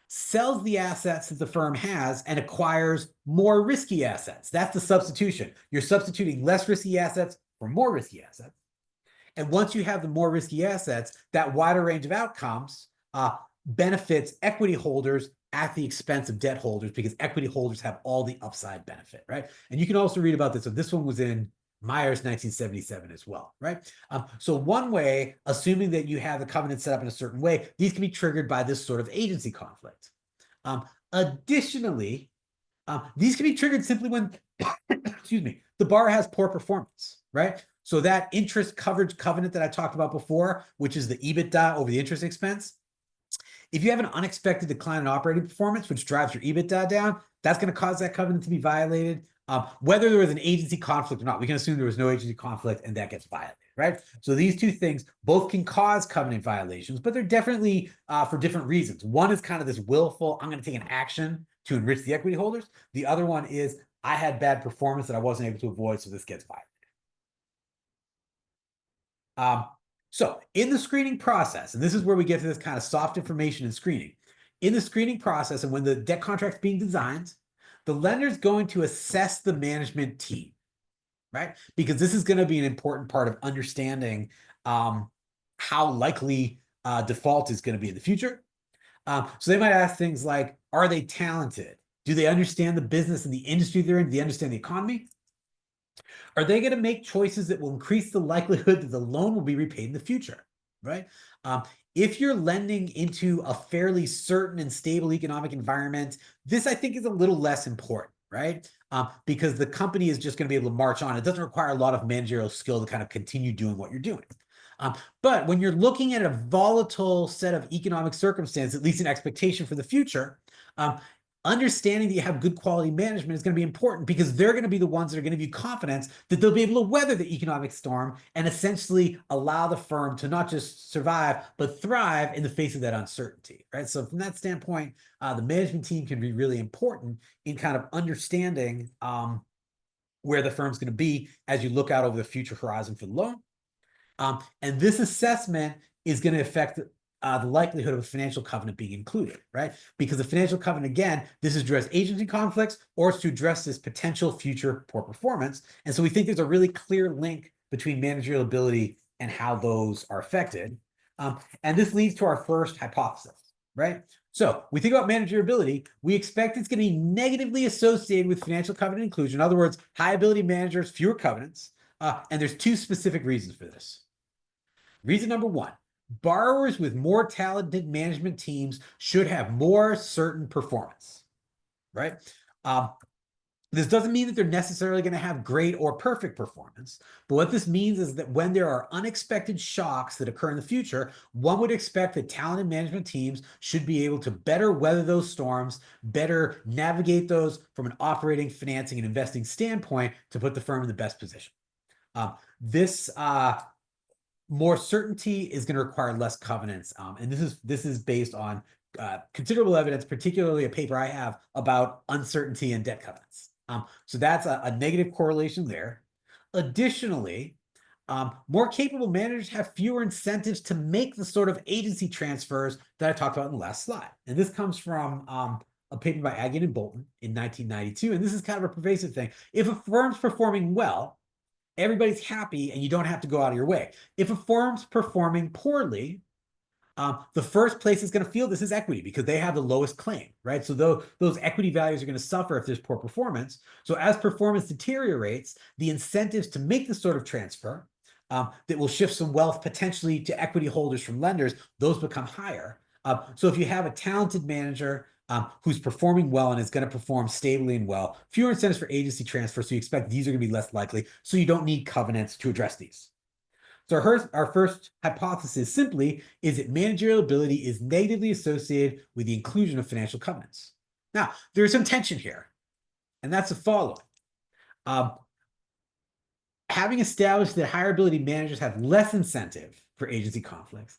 sells the assets that the firm has and acquires more risky assets. That's the substitution. You're substituting less risky assets for more risky assets. And once you have the more risky assets, that wider range of outcomes benefits equity holders at the expense of debt holders, because equity holders have all the upside benefit, right? And you can also read about this. So this one was in Myers 1977 as well, right? So one way, assuming that you have the covenant set up in a certain way, these can be triggered by this sort of agency conflict. Additionally, these can be triggered simply when, excuse me, the borrower has poor performance, right? So that interest coverage covenant that I talked about before, which is the EBITDA over the interest expense, if you have an unexpected decline in operating performance, which drives your EBITDA down, that's going to cause that covenant to be violated. Whether there was an agency conflict or not, we can assume there was no agency conflict and that gets violated, right? So these 2 things both can cause covenant violations, but they're definitely for different reasons. One is kind of this willful, I'm going to take an action to enrich the equity holders. The other one is I had bad performance that I wasn't able to avoid, so this gets violated. So in the screening process, and this is where we get to this kind of soft information in screening. In the screening process, and when the debt contract's being designed, the lender's going to assess the management team, right? Because this is going to be an important part of understanding how likely default is going to be in the future. So they might ask things like, are they talented? Do they understand the business and the industry they're in? Do they understand the economy? Are they going to make choices that will increase the likelihood that the loan will be repaid in the future, right? If you're lending into a fairly certain and stable economic environment, this I think is a little less important, right? Because the company is just going to be able to march on. It doesn't require a lot of managerial skill to kind of continue doing what you're doing. But when you're looking at a volatile set of economic circumstances, at least an expectation for the future, understanding that you have good quality management is going to be important, because they're going to be the ones that are going to give you confidence that they'll be able to weather the economic storm and essentially allow the firm to not just survive, but thrive in the face of that uncertainty, right? So from that standpoint, the management team can be really important in kind of understanding where the firm's going to be as you look out over the future horizon for the loan. And this assessment is going to affect the likelihood of a financial covenant being included, right? Because the financial covenant, again, this is to address agency conflicts, or it's to address this potential future poor performance. And so we think there's a really clear link between managerial ability and how those are affected. And this leads to our first hypothesis, right? So we think about manageriality, we expect it's going to be negatively associated with financial covenant inclusion. In other words, high ability managers, fewer covenants. And there's 2 specific reasons for this. Reason number 1, borrowers with more talented management teams should have more certain performance, right? This doesn't mean that they're necessarily going to have great or perfect performance, but what this means is that when there are unexpected shocks that occur in the future, one would expect that talented management teams should be able to better weather those storms, better navigate those from an operating, financing, and investing standpoint to put the firm in the best position. This more certainty is going to require less covenants, and this is based on considerable evidence, particularly a paper I have about uncertainty and debt covenants. So that's a negative correlation there. Additionally, more capable managers have fewer incentives to make the sort of agency transfers that I talked about in the last slide. And this comes from a paper by Agin and Bolton in 1992. And this is kind of a pervasive thing. If a firm's performing well, everybody's happy and you don't have to go out of your way. If a firm's performing poorly, the first place is going to feel this is equity because they have the lowest claim, right? So those equity values are going to suffer if there's poor performance. So as performance deteriorates, the incentives to make this sort of transfer that will shift some wealth potentially to equity holders from lenders, those become higher. So if you have a talented manager who's performing well and is going to perform stably and well, fewer incentives for agency transfer, so you expect these are going to be less likely, so you don't need covenants to address these. So our first hypothesis simply is that managerial ability is negatively associated with the inclusion of financial covenants. Now, there's some tension here, and that's the following. Having established that higher ability managers have less incentive for agency conflicts,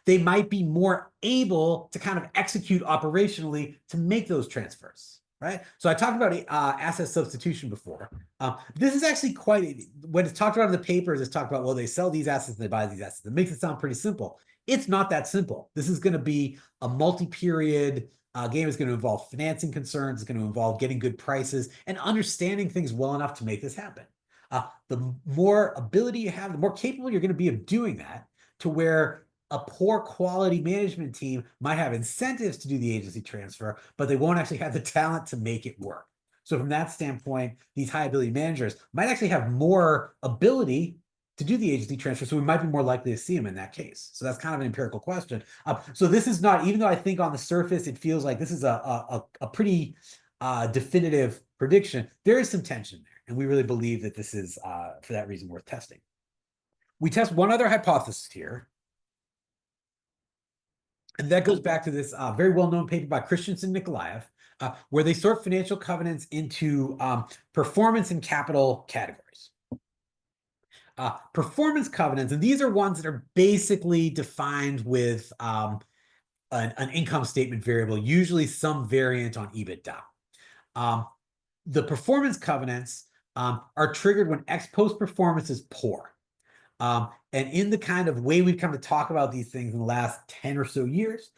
they might be more able to kind of execute operationally to make those transfers. Right. So I talked about asset substitution before. This is actually when it's talked about in the papers, it's talked about, well, they sell these assets and they buy these assets. It makes it sound pretty simple. It's not that simple. This is going to be a multi-period game. It's going to involve financing concerns. It's going to involve getting good prices and understanding things well enough to make this happen. The more ability you have, the more capable you're going to be of doing that, to where a poor quality management team might have incentives to do the agency transfer, but they won't actually have the talent to make it work. So from that standpoint, these high ability managers might actually have more ability to do the agency transfer, so we might be more likely to see them in that case. So that's kind of an empirical question. So this is not, even though I think on the surface it feels like this is a pretty definitive prediction, there is some tension there, and we really believe that this is, for that reason, worth testing. We test one other hypothesis here, and that goes back to this very well-known paper by Christensen and Nikolaev, where they sort financial covenants into performance and capital categories. Performance covenants, and these are ones that are basically defined with an income statement variable, usually some variant on EBITDA. The performance covenants are triggered when ex-post performance is poor. And in the kind of way we've come to talk about these things in the last 10 or so years,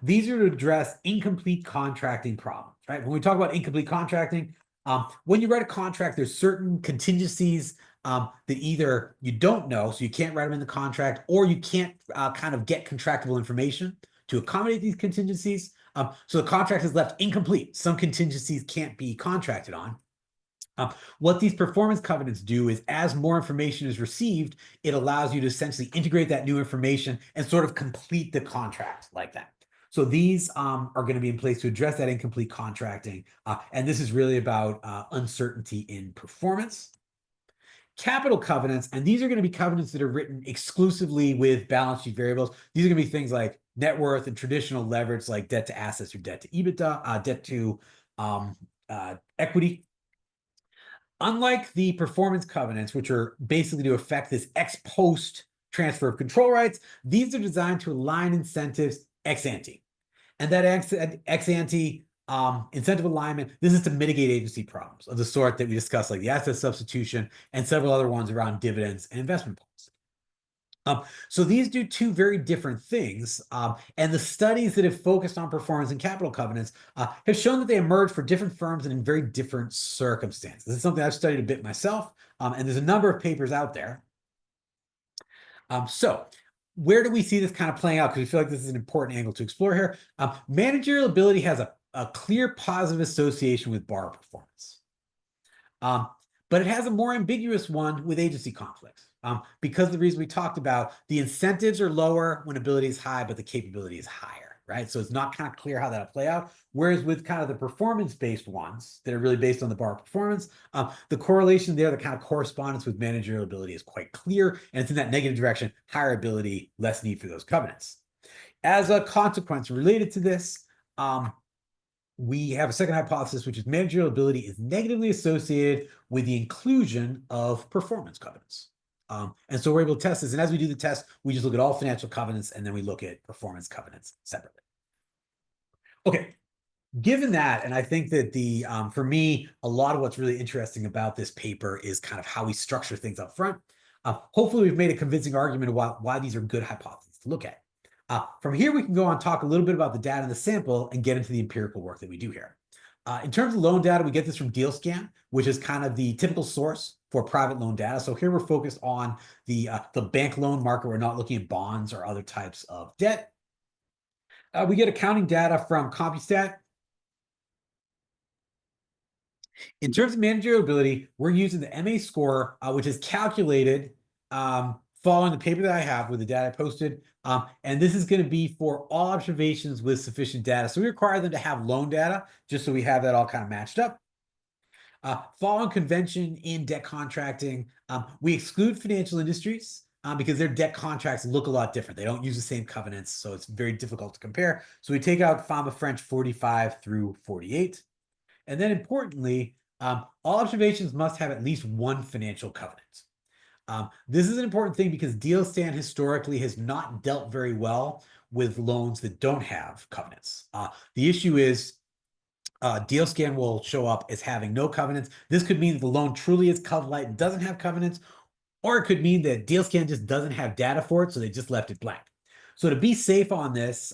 these are to address incomplete contracting problems, right? When we talk about incomplete contracting, when you write a contract, there's certain contingencies that either you don't know, so you can't write them in the contract, or you can't kind of get contractable information to accommodate these contingencies. So the contract is left incomplete. Some contingencies can't be contracted on. What these performance covenants do is, as more information is received, it allows you to essentially integrate that new information and sort of complete the contract like that. So these are going to be in place to address that incomplete contracting. And this is really about uncertainty in performance. Capital covenants, and these are going to be covenants that are written exclusively with balance sheet variables. These are going to be things like net worth and traditional leverage, like debt to assets or debt to EBITDA, debt to equity. Unlike the performance covenants, which are basically to affect this ex-post transfer of control rights, these are designed to align incentives ex-ante. And that ex-ante incentive alignment, this is to mitigate agency problems of the sort that we discussed, like the asset substitution and several other ones around dividends and investment policy. So these do two very different things, and the studies that have focused on performance and capital covenants have shown that they emerge for different firms and in very different circumstances. This is something I've studied a bit myself, and there's a number of papers out there. So where do we see this kind of playing out? Because we feel like this is an important angle to explore here. Managerial ability has a clear positive association with borrower performance. But it has a more ambiguous one with agency conflicts. Because the reason we talked about, the incentives are lower when ability is high, but the capability is higher. right? So it's not kind of clear how that'll play out. Whereas with kind of the performance-based ones that are really based on the bar performance, the correlation there, the kind of correspondence with managerial ability is quite clear, and it's in that negative direction, higher ability, less need for those covenants. As a consequence related to this, we have a second hypothesis, which is managerial ability is negatively associated with the inclusion of performance covenants. And so we're able to test this. And as we do the test, we just look at all financial covenants, and then we look at performance covenants separately. Okay, given that, and I think that for me, a lot of what's really interesting about this paper is kind of how we structure things up front. Hopefully, we've made a convincing argument about why these are good hypotheses to look at. From here, we can go on and talk a little bit about the data in the sample and get into the empirical work that we do here. In terms of loan data, we get this from DealScan, which is kind of the typical source for private loan data. So here we're focused on the bank loan market. We're not looking at bonds or other types of debt. We get accounting data from CompuStat. In terms of managerial ability, we're using the MA score, which is calculated following the paper that I have with the data I posted. And this is going to be for all observations with sufficient data. So we require them to have loan data, just so we have that all kind of matched up. Following convention in debt contracting, we exclude financial industries because their debt contracts look a lot different. They don't use the same covenants, so it's very difficult to compare. So we take out FAMA French 45 through 48. And then importantly, all observations must have at least one financial covenant. This is an important thing because DealScan historically has not dealt very well with loans that don't have covenants. The issue is DealScan will show up as having no covenants. This could mean that the loan truly is covenant-light and doesn't have covenants, or it could mean that DealScan just doesn't have data for it, so they just left it blank. So to be safe on this,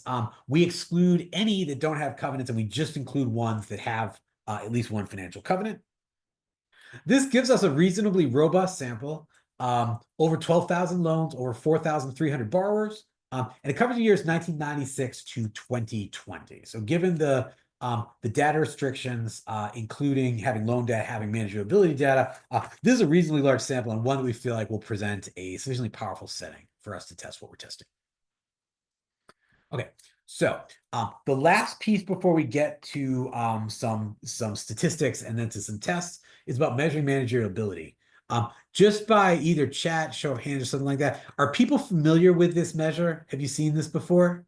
we exclude any that don't have covenants, and we just include ones that have at least one financial covenant. This gives us a reasonably robust sample, over 12,000 loans, over 4,300 borrowers, and it covers the years 1996 to 2020. So given the data restrictions, including having loan data, having managerial data, this is a reasonably large sample and one that we feel like will present a sufficiently powerful setting for us to test what we're testing. Okay, so the last piece before we get to some statistics and then to some tests is about measuring managerial ability. Just by either chat, show of hands, or something like that, are people familiar with this measure? Have you seen this before?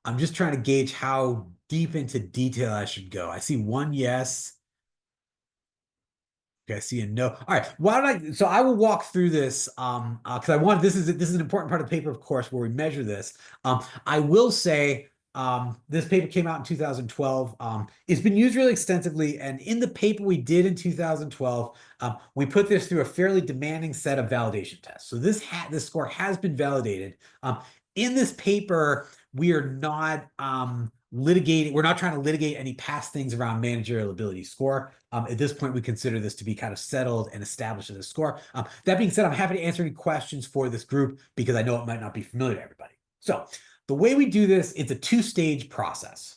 I'm just trying to gauge how deep into detail I should go. I see one yes. Okay, I see a no. All right, why don't I? So I will walk through this because I want this is an important part of the paper, of course, where we measure this. I will say this paper came out in 2012. It's been used really extensively, and in the paper we did in 2012, we put this through a fairly demanding set of validation tests. So this score has been validated. In this paper, we are not litigating. We're not trying to litigate any past things around managerial ability score. At this point, we consider this to be kind of settled and established as a score. That being said, I'm happy to answer any questions for this group because I know it might not be familiar to everybody. So the way we do this, it's a two-stage process.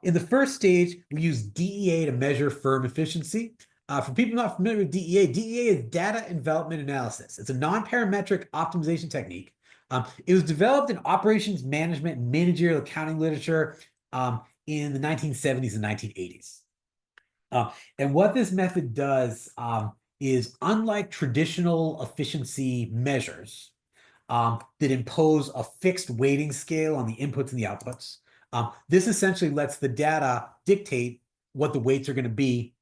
In the first stage, we use DEA to measure firm efficiency. For people not familiar with DEA, DEA is data development analysis. It's a non-parametric optimization technique. It was developed in operations management and managerial accounting literature in the 1970s and 1980s. And what this method does is, unlike traditional efficiency measures that impose a fixed weighting scale on the inputs and the outputs, this essentially lets the data dictate what the weights are going to be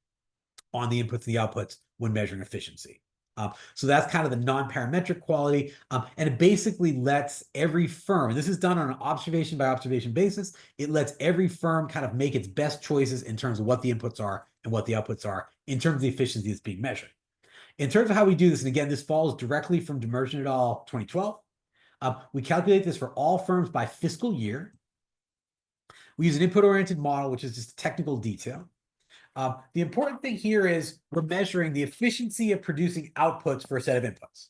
on the inputs and the outputs when measuring efficiency. So that's kind of the non-parametric quality, and it basically lets every firm, and this is done on an observation by observation basis, it lets every firm kind of make its best choices in terms of what the inputs are and what the outputs are in terms of the efficiency that's being measured. In terms of how we do this, and again, this follows directly from Demerjian et al. 2012, we calculate this for all firms by fiscal year. We use an input-oriented model, which is just a technical detail. The important thing here is we're measuring the efficiency of producing outputs for a set of inputs.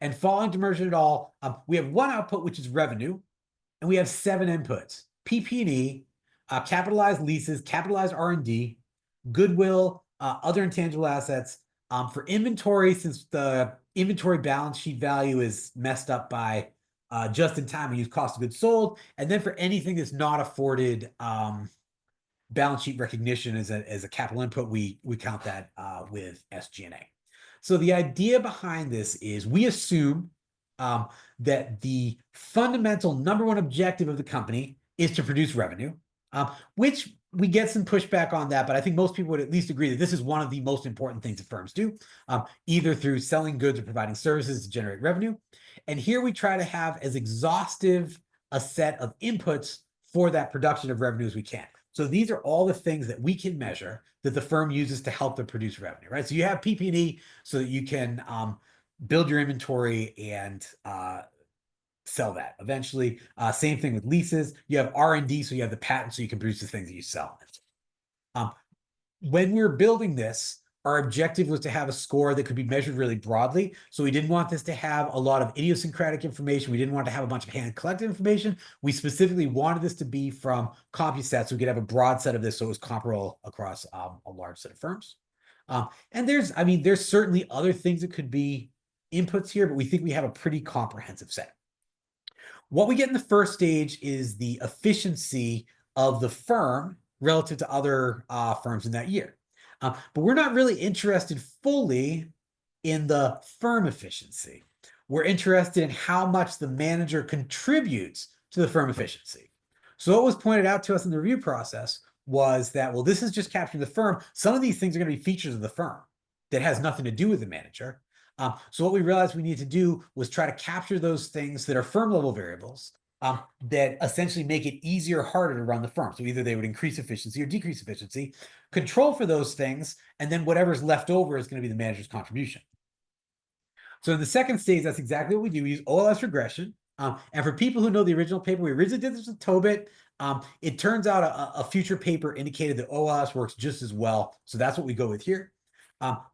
And following Demerjian et al., we have one output, which is revenue, and we have 7 inputs: PP&E, capitalized leases, capitalized R&D, goodwill, other intangible assets. For inventory, since the inventory balance sheet value is messed up by just in time, we use cost of goods sold. And then for anything that's not afforded balance sheet recognition as a capital input, we count that with SG&A. So the idea behind this is we assume that the fundamental number one objective of the company is to produce revenue, which we get some pushback on that, but I think most people would at least agree that this is one of the most important things that firms do, either through selling goods or providing services to generate revenue. And here we try to have as exhaustive a set of inputs for that production of revenue as we can. So these are all the things that we can measure that the firm uses to help them produce revenue, right? So you have PP&E so that you can build your inventory and sell that eventually. Same thing with leases. You have R&D, so you have the patent, so you can produce the things that you sell. When we were building this, our objective was to have a score that could be measured really broadly. So we didn't want this to have a lot of idiosyncratic information. We didn't want to have a bunch of hand-collected information. We specifically wanted this to be from CompuStat, so we could have a broad set of this so it was comparable across a large set of firms. And there's certainly other things that could be inputs here, but we think we have a pretty comprehensive set. What we get in the first stage is the efficiency of the firm relative to other firms in that year. But we're not really interested fully in the firm efficiency. We're interested in how much the manager contributes to the firm efficiency. So what was pointed out to us in the review process was that, well, this is just capturing the firm. Some of these things are going to be features of the firm that has nothing to do with the manager. So what we realized we needed to do was try to capture those things that are firm level variables that essentially make it easier or harder to run the firm. So either they would increase efficiency or decrease efficiency, control for those things, and then whatever's left over is going to be the manager's contribution. So in the second stage, that's exactly what we do. We use OLS regression. And for people who know the original paper, we originally did this with Tobit. It turns out a future paper indicated that OLS works just as well. So that's what we go with here.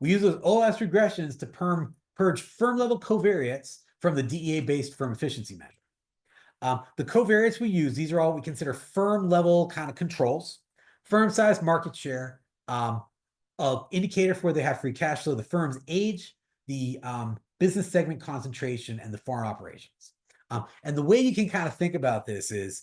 We use those OLS regressions to purge firm-level covariates from the DEA-based firm efficiency measure. The covariates we use, these are all we consider firm-level kind of controls: firm size, market share, an indicator for where they have free cash flow, the firm's age, the business segment concentration, and the foreign operations. And the way you can kind of think about this is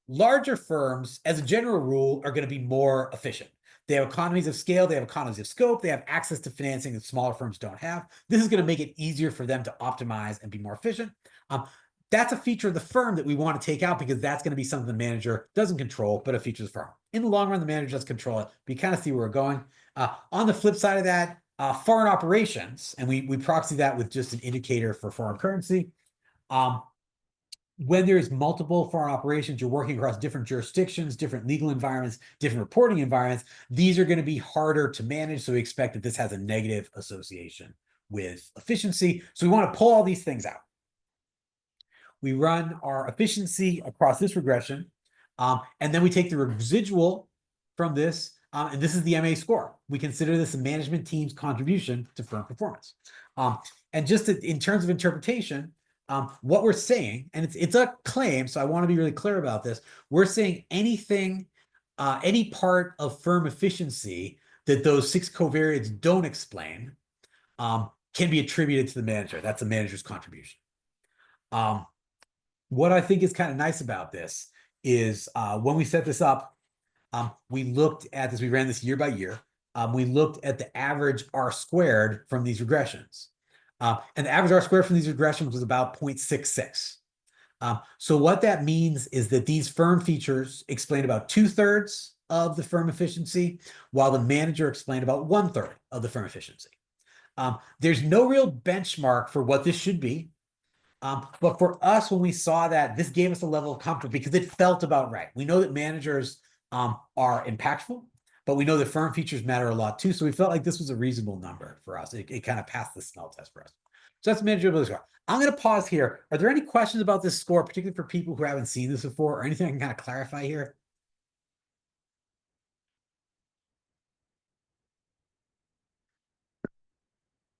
larger firms, as a general rule, are going to be more efficient. They have economies of scale, they have economies of scope, they have access to financing that smaller firms don't have. This is going to make it easier for them to optimize and be more efficient. That's a feature of the firm that we want to take out because that's going to be something the manager doesn't control, but a feature of the firm. In the long run, the manager does control it, but you kind of see where we're going. On the flip side of that, foreign operations, and we proxy that with just an indicator for foreign currency. When there's multiple foreign operations, you're working across different jurisdictions, different legal environments, different reporting environments. These are going to be harder to manage, so we expect that this has a negative association with efficiency. So we want to pull all these things out. We run our efficiency across this regression, and then we take the residual from this, and this is the MA score. We consider this a management team's contribution to firm performance. And just in terms of interpretation, what we're saying, and it's a claim, so I want to be really clear about this. We're saying anything, any part of firm efficiency that those 6 covariates don't explain can be attributed to the manager. That's the manager's contribution. What I think is kind of nice about this is when we set this up, we looked at this, we ran this year by year. We looked at the average R squared from these regressions. And the average R squared from these regressions was about 0.66. So what that means is that these firm features explain about 2/3 of the firm efficiency, while the manager explained about 1/3 of the firm efficiency. There's no real benchmark for what this should be. But for us, when we saw that, this gave us a level of comfort because it felt about right. We know that managers are impactful, but we know that firm features matter a lot too. So we felt like this was a reasonable number for us. It kind of passed the smell test for us. So that's managerial score. I'm going to pause here. Are there any questions about this score, particularly for people who haven't seen this before, or anything I can kind of clarify here?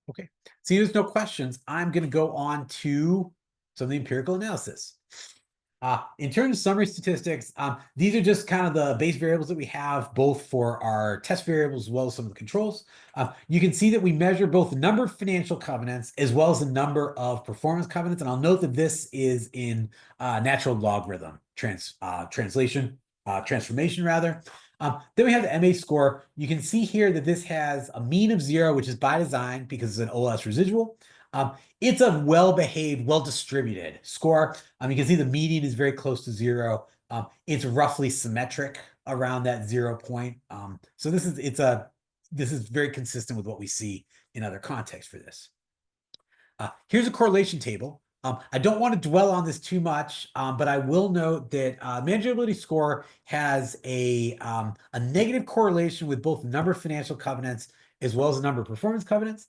Okay. See, there's no questions. I'm going to go on to some of the empirical analysis. In terms of summary statistics, these are just kind of the base variables that we have both for our test variables as well as some of the controls. You can see that we measure both the number of financial covenants as well as the number of performance covenants. And I'll note that this is in natural logarithm transformation rather. Then we have the MA score. You can see here that this has a mean of 0, which is by design because it's an OLS residual. It's a well-behaved, well-distributed score. You can see the median is very close to 0. It's roughly symmetric around that 0 point. So this is very consistent with what we see in other contexts for this. Here's a correlation table. I don't want to dwell on this too much, but I will note that manageability score has a negative correlation with both the number of financial covenants as well as the number of performance covenants.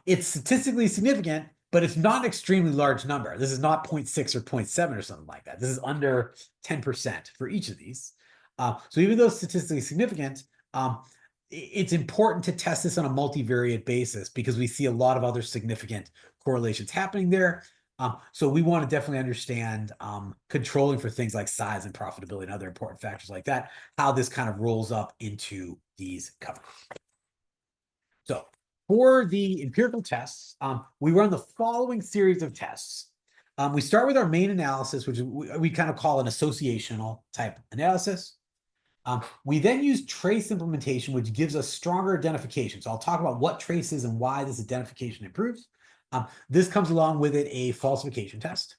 It's statistically significant, but it's not an extremely large number. This is not 0.6 or 0.7 or something like that. This is under 10% for each of these. So even though it's statistically significant, it's important to test this on a multivariate basis because we see a lot of other significant correlations happening there. So we want to definitely understand controlling for things like size and profitability and other important factors like that, how this kind of rolls up into these covenants. So for the empirical tests, we run the following series of tests. We start with our main analysis, which we kind of call an associational type analysis. We then use trace implementation, which gives us stronger identification. So I'll talk about what trace is and why this identification improves. This comes along with it a falsification test.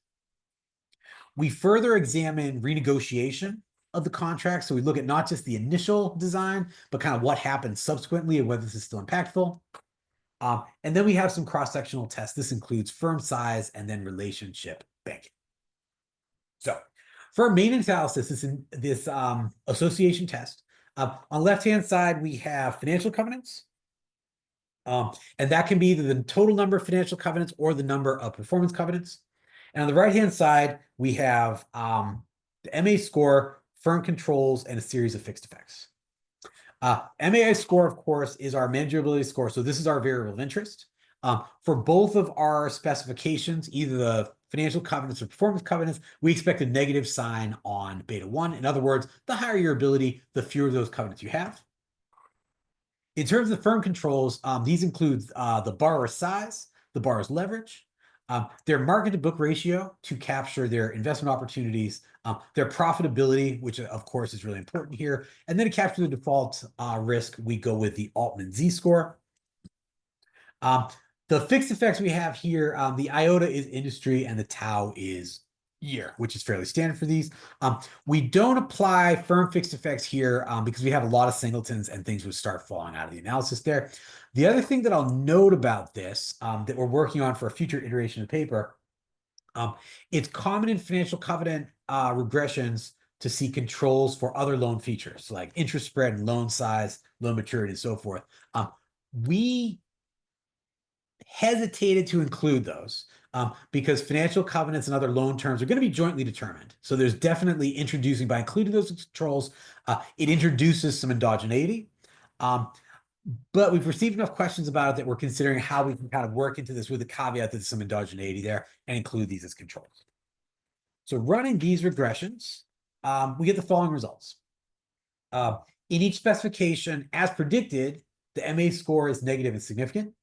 We further examine renegotiation of the contract. So we look at not just the initial design, but kind of what happens subsequently and whether this is still impactful. And then we have some cross-sectional tests. This includes firm size and then relationship banking. So for our main analysis, this association test, on the left-hand side, we have financial covenants. And that can be either the total number of financial covenants or the number of performance covenants. And on the right-hand side, we have the MA score, firm controls, and a series of fixed effects. MAI score, of course, is our manageability score. So this is our variable of interest. For both of our specifications, either the financial covenants or performance covenants, we expect a negative sign on beta 1. In other words, the higher your ability, the fewer of those covenants you have. In terms of firm controls, these include the borrower's size, the borrower's leverage, their market to book ratio to capture their investment opportunities, their profitability, which of course is really important here. And then to capture the default risk, we go with the Altman Z-score. The fixed effects we have here, the iota is industry and the tau is year, which is fairly standard for these. We don't apply firm fixed effects here because we have a lot of singletons and things would start falling out of the analysis there. The other thing that I'll note about this that we're working on for a future iteration of the paper, it's common in financial covenant regressions to see controls for other loan features like interest spread and loan size, loan maturity, and so forth. We hesitated to include those because financial covenants and other loan terms are going to be jointly determined. So there's definitely introducing, by including those controls, it introduces some endogeneity. But we've received enough questions about it that we're considering how we can kind of work into this with the caveat that there's some endogeneity there and include these as controls. So running these regressions, we get the following results. In each specification, as predicted, the MA score is negative and significant.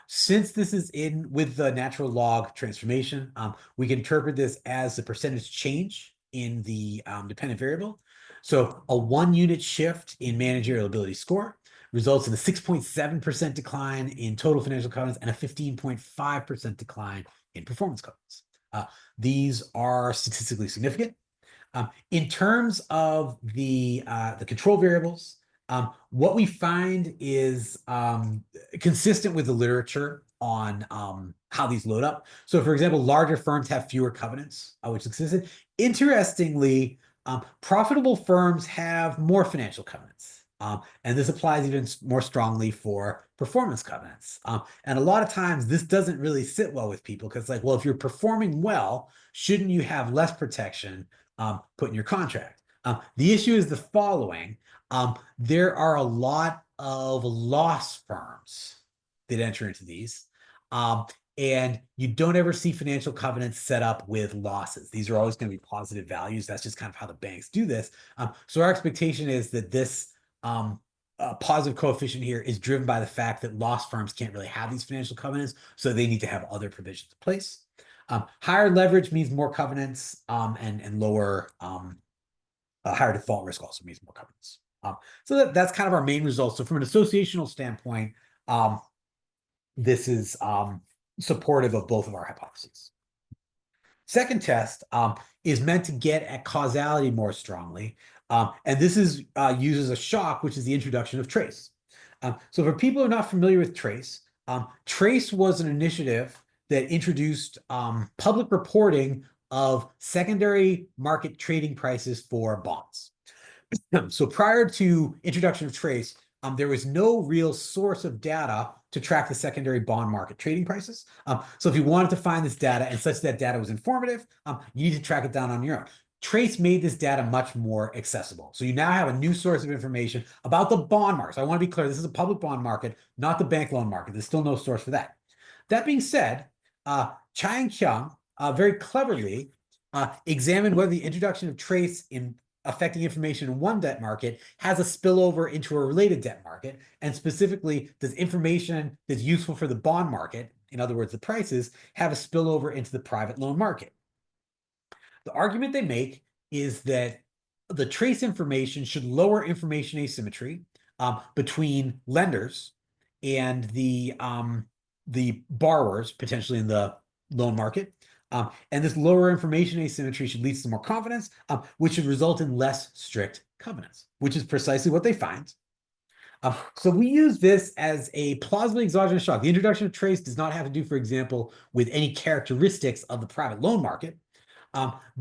Since this is in with the natural log transformation, we can interpret this as the percentage change in the dependent variable. So a 1 unit shift in managerial ability score results in a 6.7% decline in total financial covenants and a 15.5% decline in performance covenants. These are statistically significant. In terms of the control variables, what we find is consistent with the literature on how these load up. So for example, larger firms have fewer covenants, which is consistent. Interestingly, profitable firms have more financial covenants. And this applies even more strongly for performance covenants. And a lot of times this doesn't really sit well with people because it's like, well, if you're performing well, shouldn't you have less protection put in your contract? The issue is the following. There are a lot of loss firms that enter into these. And you don't ever see financial covenants set up with losses. These are always going to be positive values. That's just kind of how the banks do this. So our expectation is that this positive coefficient here is driven by the fact that loss firms can't really have these financial covenants, so they need to have other provisions in place. Higher leverage means more covenants, and lower higher default risk also means more covenants. So that's kind of our main results. So from an associational standpoint, this is supportive of both of our hypotheses. Second test is meant to get at causality more strongly. And this is uses a shock, which is the introduction of trace. So for people who are not familiar with trace, trace was an initiative that introduced public reporting of secondary market trading prices for bonds. So prior to introduction of trace, there was no real source of data to track the secondary bond market trading prices. So if you wanted to find this data and such that data was informative, you need to track it down on your own. Trace made this data much more accessible. So you now have a new source of information about the bond market. So I want to be clear, this is a public bond market, not the bank loan market. There's still no source for that. That being said, Chai and Kyung very cleverly examined whether the introduction of trace in affecting information in one debt market has a spillover into a related debt market, and specifically, does information that's useful for the bond market, in other words, the prices, have a spillover into the private loan market? The argument they make is that the trace information should lower information asymmetry between lenders and the borrowers, potentially in the loan market. And this lower information asymmetry should lead to more confidence, which should result in less strict covenants, which is precisely what they find. So we use this as a plausibly exogenous shock. The introduction of trace does not have to do, for example, with any characteristics of the private loan market.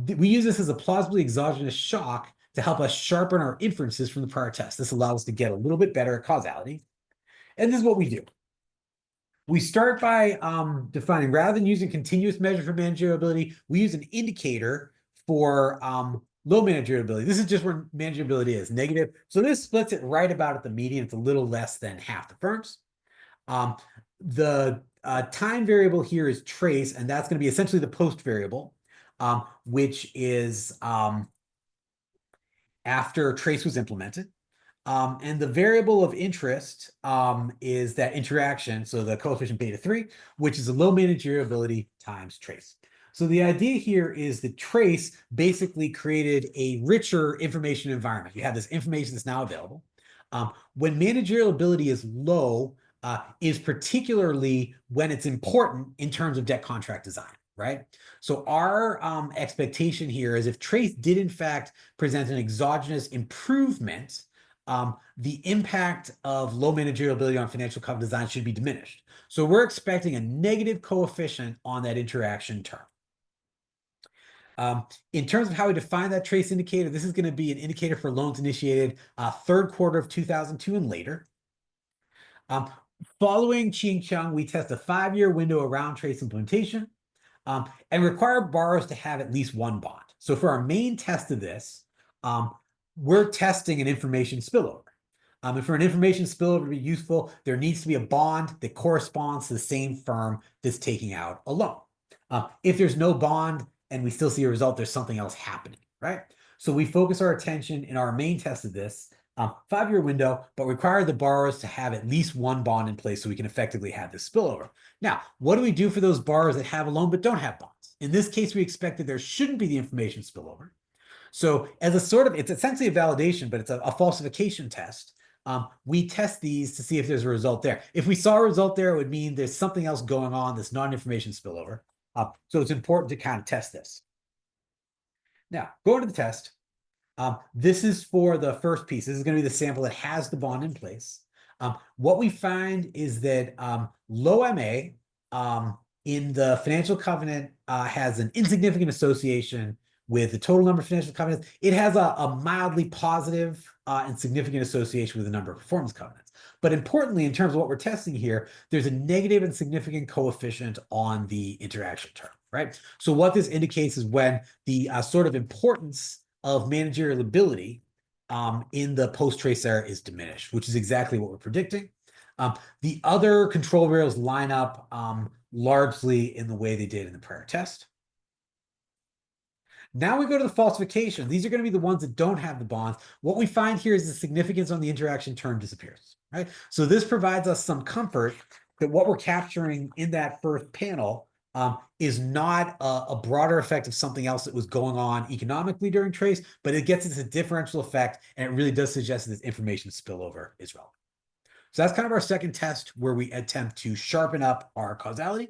We use this as a plausibly exogenous shock to help us sharpen our inferences from the prior test. This allows us to get a little bit better at causality. And this is what we do. We start by defining, rather than using continuous measure for manageriality, we use an indicator for low manageriality. This is just where manageriality is, negative. So this splits it right about at the median. It's a little less than half the firms. The time variable here is trace, and that's going to be essentially the post variable, which is after trace was implemented. And the variable of interest is that interaction, so the coefficient beta 3, which is a low manageriality times trace. So the idea here is that trace basically created a richer information environment. You have this information that's now available. When manageriality is low, is particularly when it's important in terms of debt contract design, right? So our expectation here is if trace did in fact present an exogenous improvement, the impact of low manageriality on financial covenant design should be diminished. So we're expecting a negative coefficient on that interaction term. In terms of how we define that trace indicator, this is going to be an indicator for loans initiated third quarter of 2002 and later. Following Chi and Kyung, we test a 5-year window around trace implementation and require borrowers to have at least one bond. So for our main test of this, we're testing an information spillover. And for an information spillover to be useful, there needs to be a bond that corresponds to the same firm that's taking out a loan. If there's no bond and we still see a result, there's something else happening, right? So we focus our attention in our main test of this 5-year window, but require the borrowers to have at least one bond in place so we can effectively have this spillover. Now, what do we do for those borrowers that have a loan but don't have bonds? In this case, we expect that there shouldn't be the information spillover. So as a sort of, it's essentially a validation, but it's a falsification test. We test these to see if there's a result there. If we saw a result there, it would mean there's something else going on that's not an information spillover. So it's important to kind of test this. Now, going to the test. This is for the first piece. This is going to be the sample that has the bond in place. What we find is that low MA in the financial covenant has an insignificant association with the total number of financial covenants. It has a mildly positive and significant association with the number of performance covenants. But importantly, in terms of what we're testing here, there's a negative and significant coefficient on the interaction term, right? So what this indicates is when the sort of importance of managerial ability in the post-trace era is diminished, which is exactly what we're predicting. The other control variables line up largely in the way they did in the prior test. Now we go to the falsification. These are going to be the ones that don't have the bonds. What we find here is the significance on the interaction term disappears, right? So this provides us some comfort that what we're capturing in that first panel is not a broader effect of something else that was going on economically during trace, but it gets us a differential effect, and it really does suggest that this information spillover is relevant. So that's kind of our second test where we attempt to sharpen up our causality.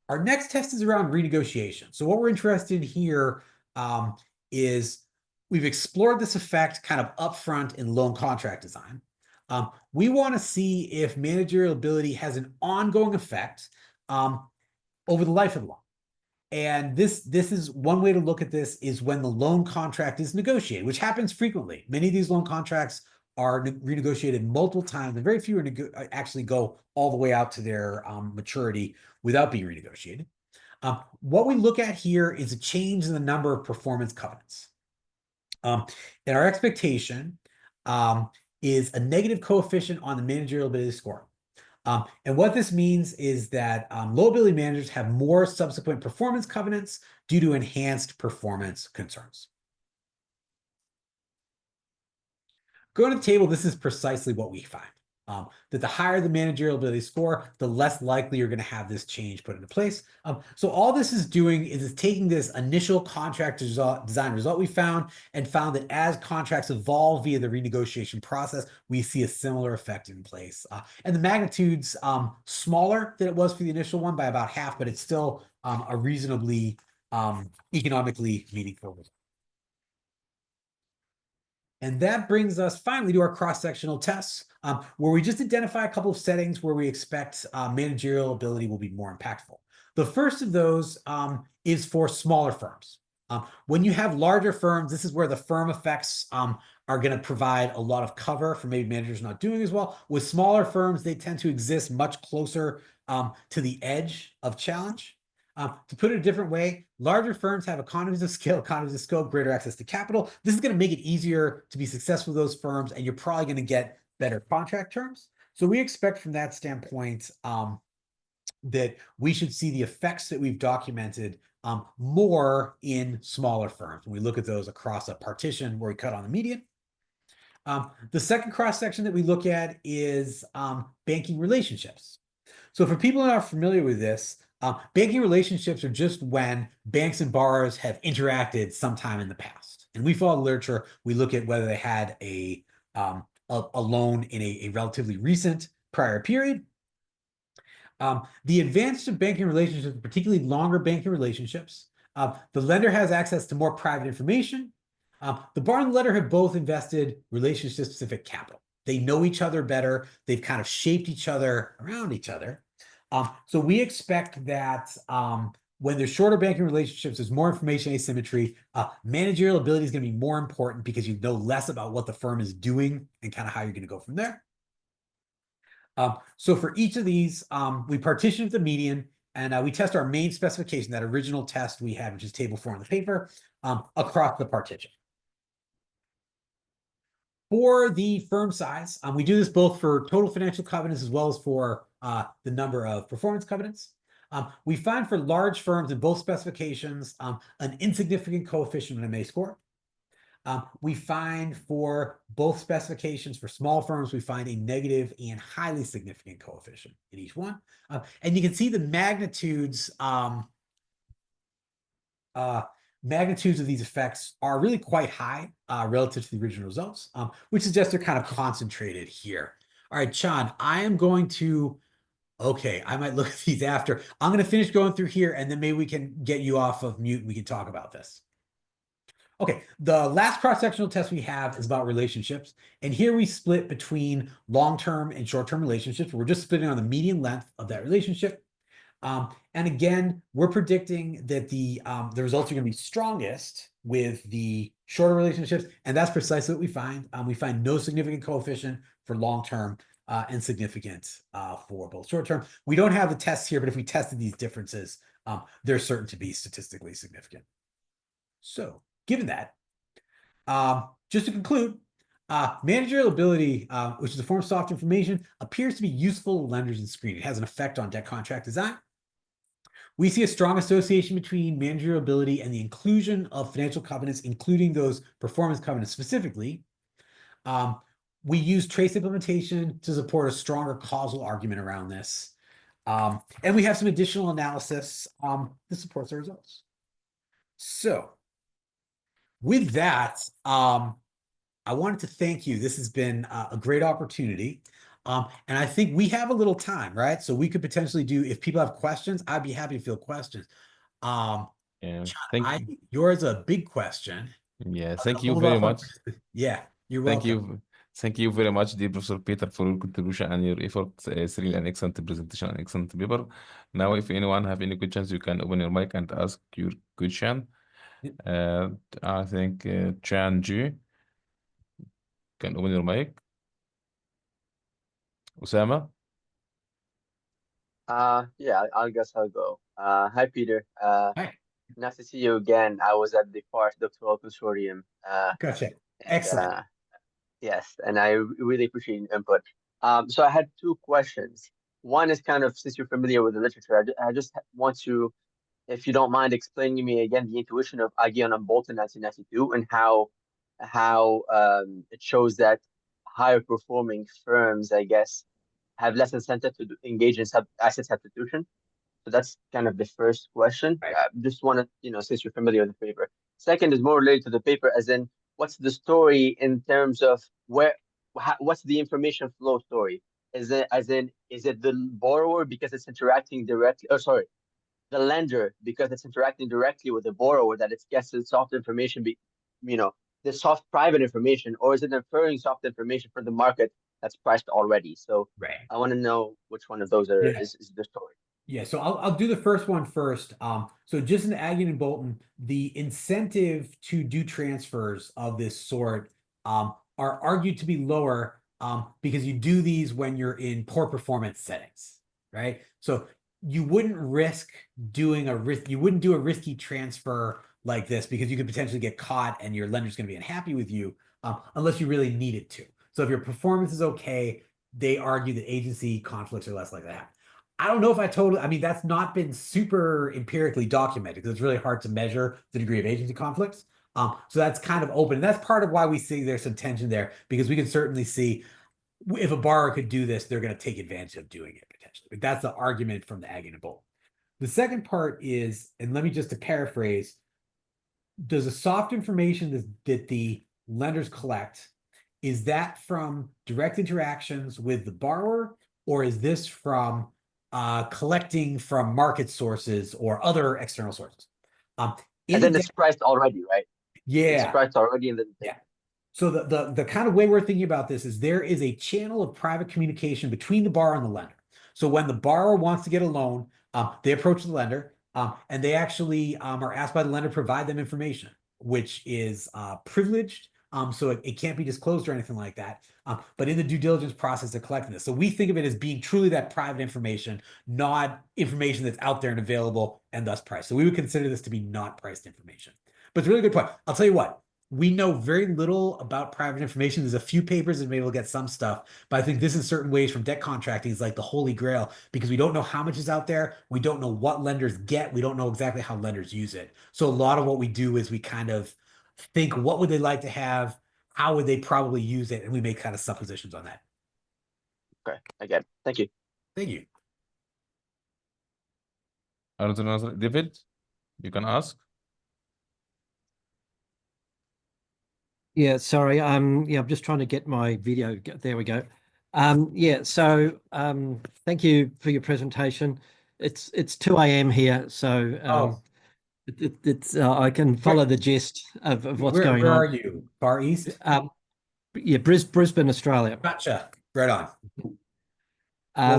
Our next test is around renegotiation. So what we're interested in here is we've explored this effect kind of upfront in loan contract design. We want to see if managerial ability has an ongoing effect over the life of the loan. And this is one way to look at this is when the loan contract is negotiated, which happens frequently. Many of these loan contracts are renegotiated multiple times, and very few actually go all the way out to their maturity without being renegotiated. What we look at here is a change in the number of performance covenants. And our expectation is a negative coefficient on the managerial ability score. And what this means is that low ability managers have more subsequent performance covenants due to enhanced performance concerns. Going to the table, this is precisely what we find. That the higher the managerial ability score, the less likely you're going to have this change put into place. So all this is doing is it's taking this initial contract design result we found and found that as contracts evolve via the renegotiation process, we see a similar effect in place. And the magnitude's smaller than it was for the initial one by about half, but it's still a reasonably economically meaningful result. And that brings us finally to our cross-sectional tests, where we just identify a couple of settings where we expect managerial ability will be more impactful. The first of those is for smaller firms. When you have larger firms, this is where the firm effects are going to provide a lot of cover for maybe managers not doing as well. With smaller firms, they tend to exist much closer to the edge of challenge. To put it a different way, larger firms have economies of scale, economies of scope, greater access to capital. This is going to make it easier to be successful with those firms, and you're probably going to get better contract terms. So we expect from that standpoint that we should see the effects that we've documented more in smaller firms. When we look at those across a partition where we cut on the median. The second cross-section that we look at is banking relationships. So for people who are not familiar with this, banking relationships are just when banks and borrowers have interacted sometime in the past. And we follow the literature. We look at whether they had a loan in a relatively recent prior period. The advantage of banking relationships, particularly longer banking relationships, the lender has access to more private information. The borrower and the lender have both invested relationship-specific capital. They know each other better. They've kind of shaped each other around each other. So we expect that when there's shorter banking relationships, there's more information asymmetry. Managerial ability is going to be more important because you know less about what the firm is doing and kind of how you're going to go from there. So for each of these, we partition the median, and we test our main specification, that original test we had, which is table 4 in the paper, across the partition. For the firm size, we do this both for total financial covenants as well as for the number of performance covenants. We find for large firms in both specifications an insignificant coefficient in MA score. We find for both specifications for small firms, we find a negative and highly significant coefficient in each one. And you can see the magnitudes of these effects are really quite high relative to the original results, which suggests they're kind of concentrated here. All right, Chan, I am going to, okay, I might look at these after. I'm going to finish going through here, and then maybe we can get you off of mute and we can talk about this. Okay, the last cross-sectional test we have is about relationships. And here we split between long-term and short-term relationships. We're just splitting on the median length of that relationship. And again, we're predicting that the results are going to be strongest with the shorter relationships, and that's precisely what we find. We find no significant coefficient for long-term and significant for both short-term. We don't have the tests here, but if we tested these differences, they're certain to be statistically significant. So, given that, just to conclude, Managerial ability, which is a form of soft information, appears to be useful to lenders in screening. It has an effect on debt contract design. We see a strong association between managerial ability and the inclusion of financial covenants, including those performance covenants specifically. We use trace implementation to support a stronger causal argument around this. And we have some additional analysis that supports our results. So with that, I wanted to thank you. This has been a great opportunity. And I think we have a little time, right? So we could potentially do, if people have questions, I'd be happy to field questions. Yeah, John, yours a big question. Yeah, thank you very much. Yeah, you're welcome. Thank you very much, dear Professor Peter, for your contribution and your effort. It's really an excellent presentation and excellent paper. Now, if anyone have any questions, you can open your mic and ask your question. I think Chan Ji can open your mic. Osama? Yeah, I guess I'll go. Hi, Peter. Hi. Nice to see you again. I was at the FARS Doctoral Consortium. Gotcha. Excellent. Yes, and I really appreciate your input. So I had two questions. One is kind of, since you're familiar with the literature, I just want to, if you don't mind, explaining to me again the intuition of Aghion and Bolton 1992 and how it shows that higher performing firms, I guess, have less incentive to engage in asset substitution. So that's kind of the first question. Right. Just want to, since you're familiar with the paper. Second is more related to the paper, as in, what's the story in terms of what's the information flow story? Is it the borrower because it's interacting directly, or sorry, the lender because it's interacting directly with the borrower that it gets the soft information, the soft private information, or is it inferring soft information from the market that's priced already? So Right. I want to know which one of those is the story. Yeah, so I'll do the first one first. So just in Aghion and Bolton, the incentive to do transfers of this sort are argued to be lower because you do these when you're in poor performance settings, right? So you wouldn't do a risky transfer like this because you could potentially get caught and your lender's going to be unhappy with you unless you really needed to. So if your performance is okay, they argue that agency conflicts are less like that. I don't know if that's not been super empirically documented because it's really hard to measure the degree of agency conflicts. So that's kind of open. And that's part of why we see there's some tension there, because we can certainly see if a borrower could do this, they're going to take advantage of doing it potentially. But that's the argument from the Aghion and Bolton. The second part is, and let me just to paraphrase, does the soft information that the lenders collect, is that from direct interactions with the borrower, or is this from collecting from market sources or other external sources? And then it's priced already, right? Yeah. It's priced already in the yeah. So the kind of way we're thinking about this is there is a channel of private communication between the borrower and the lender. So when the borrower wants to get a loan, they approach the lender and they actually are asked by the lender to provide them information, which is privileged. So it can't be disclosed or anything like that. But in the due diligence process, they're collecting this. So we think of it as being truly that private information, not information that's out there and available and thus priced. So we would consider this to be not priced information. But it's a really good point. I'll tell you what, we know very little about private information. There's a few papers that maybe we'll get some stuff, but I think this in certain ways from debt contracting is like the holy grail because we don't know how much is out there. We don't know what lenders get. We don't know exactly how lenders use it. So a lot of what we do is we kind of think, what would they like to have? How would they probably use it? And we make kind of suppositions on that. Okay, I get it. Thank you. Thank you. David, you can ask. Yeah, sorry. I'm just trying to get my video. There we go. Thank you for your presentation. It's 2 a.m. here, so it's I can follow the gist of what's going on. Where are you? Far East? Yeah, Brisbane, Australia. Gotcha. Right on.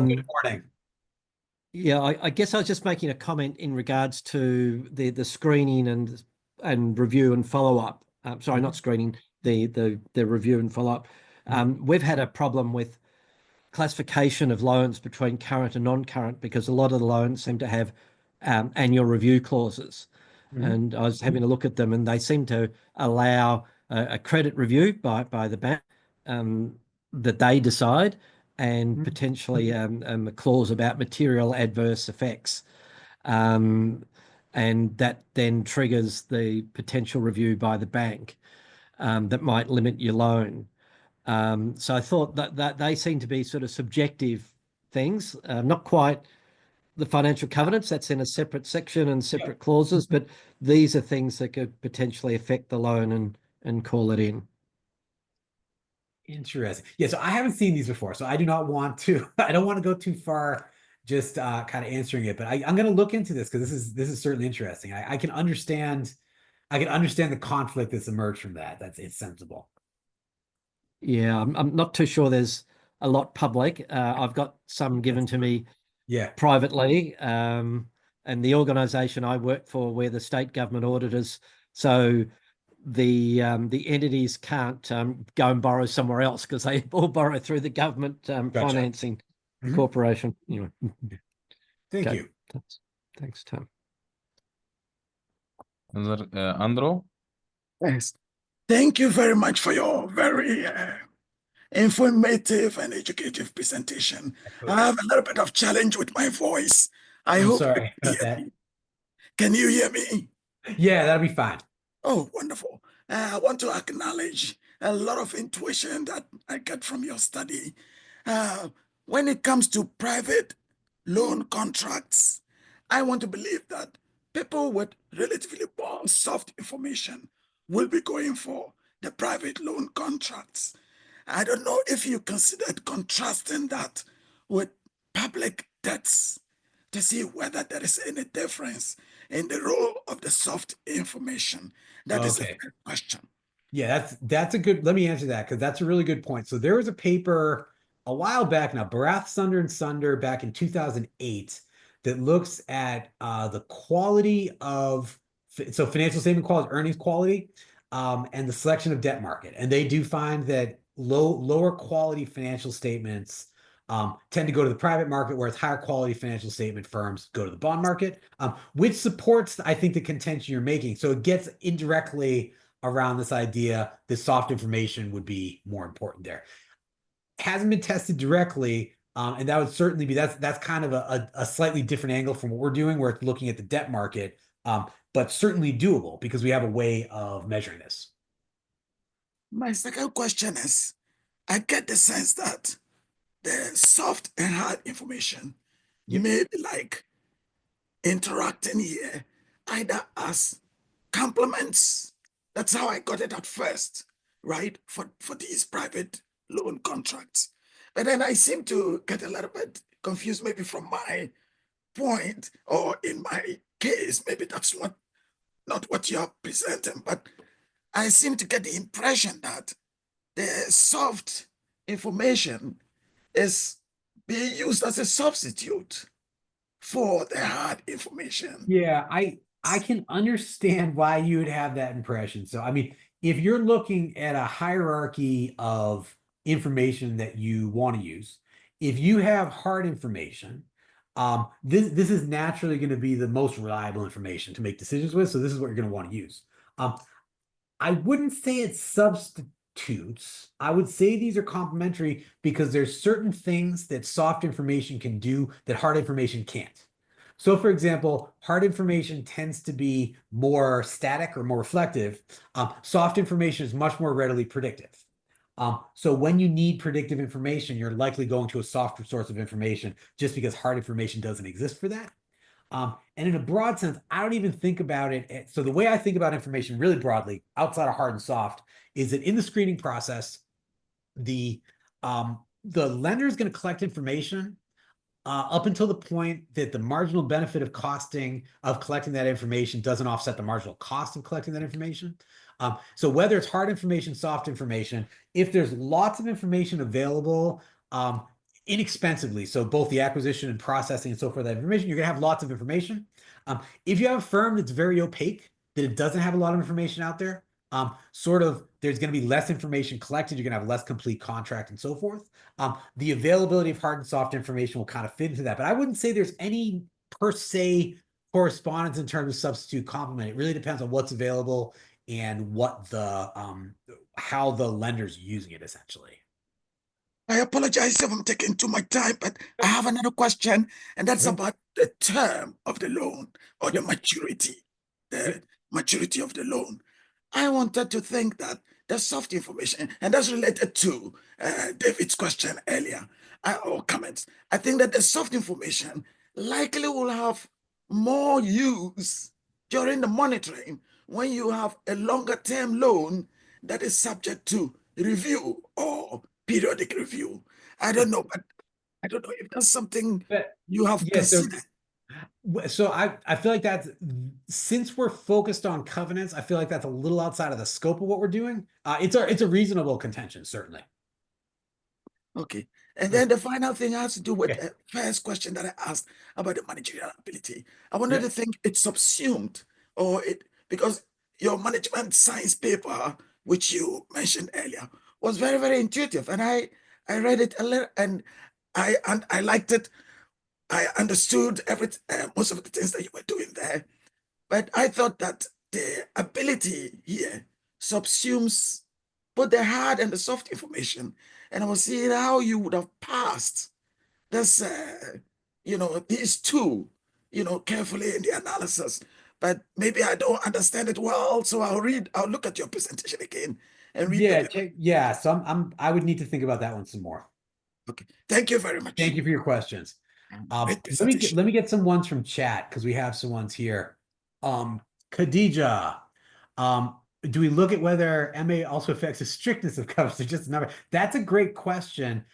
Good morning. Yeah, I guess I was just making a comment in regards to the screening and review and follow up. Sorry, not screening, the review and follow up. We've had a problem with classification of loans between current and non-current because a lot of the loans seem to have annual review clauses. And I was having a look at them and they seem to allow a credit review by the bank, that they decide, and Mhm. potentially a clause about material adverse effects. And that then triggers the potential review by the bank that might limit your loan. So I thought that they seem to be sort of subjective things, not quite the financial covenants, that's in a separate section and separate clauses, but these are things that could potentially affect the loan and call it in. Interesting. Yeah, so I haven't seen these before, so I do not want to, I don't want to go too far just kind of answering it, but I'm going to look into this because this is certainly interesting. I can understand the conflict that's emerged from that. It's sensible. Yeah, I'm not too sure there's a lot public. I've got some given to me Yeah. privately, and the organization I work for, we're the state government auditors, so the entities can't go and borrow somewhere else because they all borrow through the government Gotcha. financing Mhm. corporation. Anyway, Thank okay. you. Thanks, Tom. Another, Andrew? Yes. Thank you very much for your very informative and educative presentation. I have a little bit of challenge with my voice. I I'm hope sorry you about hear that. me. Can you hear me? Yeah, that'll be fine. Oh, wonderful. I want to acknowledge a lot of intuition that I get from your study. When it comes to private loan contracts, I want to believe that people with relatively more soft information will be going for the private loan contracts. I don't know if you considered contrasting that with public debts to see whether there is any difference in the role of the soft information. That is a Okay. fair question. Yeah, that's a good, let me answer that because that's a really good point. So there was a paper a while back now, Barath, Sunder and Sunder back in 2008 that looks at the quality of so financial statement quality, earnings quality, and the selection of debt market. And they do find that lower quality financial statements tend to go to the private market, whereas higher quality financial statement firms go to the bond market, which supports, I think, the contention you're making. So it gets indirectly around this idea that soft information would be more important there. Hasn't been tested directly, and that would certainly be that's kind of a slightly different angle from what we're doing, where it's looking at the debt market, but certainly doable because we have a way of measuring this. My second question is, I get the sense that the soft and hard information Yep. may be like interacting here either as complements. That's how I got it at first, right? For these private loan contracts. But then I seem to get a little bit confused, maybe from my point or in my case, maybe that's not what you're presenting, but I seem to get the impression that the soft information is being used as a substitute for the hard information. Yeah, I can understand why you would have that impression. So, I mean, if you're looking at a hierarchy of information that you want to use, if you have hard information, this is naturally going to be the most reliable information to make decisions with. So this is what you're going to want to use. I wouldn't say it's substitutes. I would say these are complementary because there's certain things that soft information can do that hard information can't. So, for example, hard information tends to be more static or more reflective. Soft information is much more readily predictive. So when you need predictive information, you're likely going to a softer source of information just because hard information doesn't exist for that. And in a broad sense, I don't even think about it. So the way I think about information really broadly, outside of hard and soft, is that in the screening process, the lender is going to collect information up until the point that the marginal benefit of collecting that information doesn't offset the marginal cost of collecting that information. So whether it's hard information, soft information, if there's lots of information available inexpensively, so both the acquisition and processing and so forth, that information, you're going to have lots of information. If you have a firm that's very opaque, that it doesn't have a lot of information out there, there's going to be less information collected. You're going to have less complete contract and so forth. The availability of hard and soft information will kind of fit into that, but I wouldn't say there's any per se correspondence in terms of substitute complement. It really depends on what's available and what the how the lender's using it essentially. I apologize if I'm taking too much time, but I have another question, and that's about the term of the loan or the maturity of the loan. I wanted to think that the soft information, and that's related to David's question earlier, or comments. I think that the soft information likely will have more use during the monitoring when you have a longer term loan that is subject to review or periodic review. I don't know, but I don't know if that's something you have considered. So I feel like that's, since we're focused on covenants, I feel like that's a little outside of the scope of what we're doing. It's a reasonable contention, certainly. Okay. And then the final thing has to do with the first question that I asked about the managerial ability. I wanted to think it's subsumed because your management science paper, which you mentioned earlier, was very, very intuitive. And I read it a little and I liked it. I understood most of the things that you were doing there. But I thought that the ability here subsumes both the hard and the soft information. And I was seeing how you would have passed this, these two, carefully in the analysis. But maybe I don't understand it well, so I'll look at your presentation again and read. So I would need to think about that one some more. Okay, thank you very much. Thank you for your questions. Great Let me presentation. get some ones from chat because we have some ones here. Khadija, do we look at whether MA also affects the strictness of covenants or just a number? That's a great question.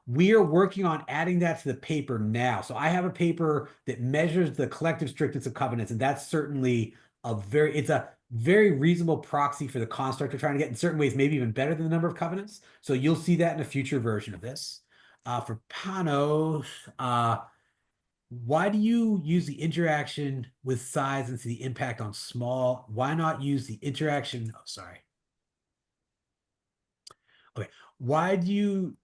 We are working on adding that to the paper now. So I have a paper that measures the collective strictness of covenants, and that's certainly it's a very reasonable proxy for the construct we're trying to get, in certain ways, maybe even better than the number of covenants. So you'll see that in a future version of this. For Panos, why do you use the interaction with size and see the impact on small? Why not use the interaction? Oh, sorry. Okay. Why do you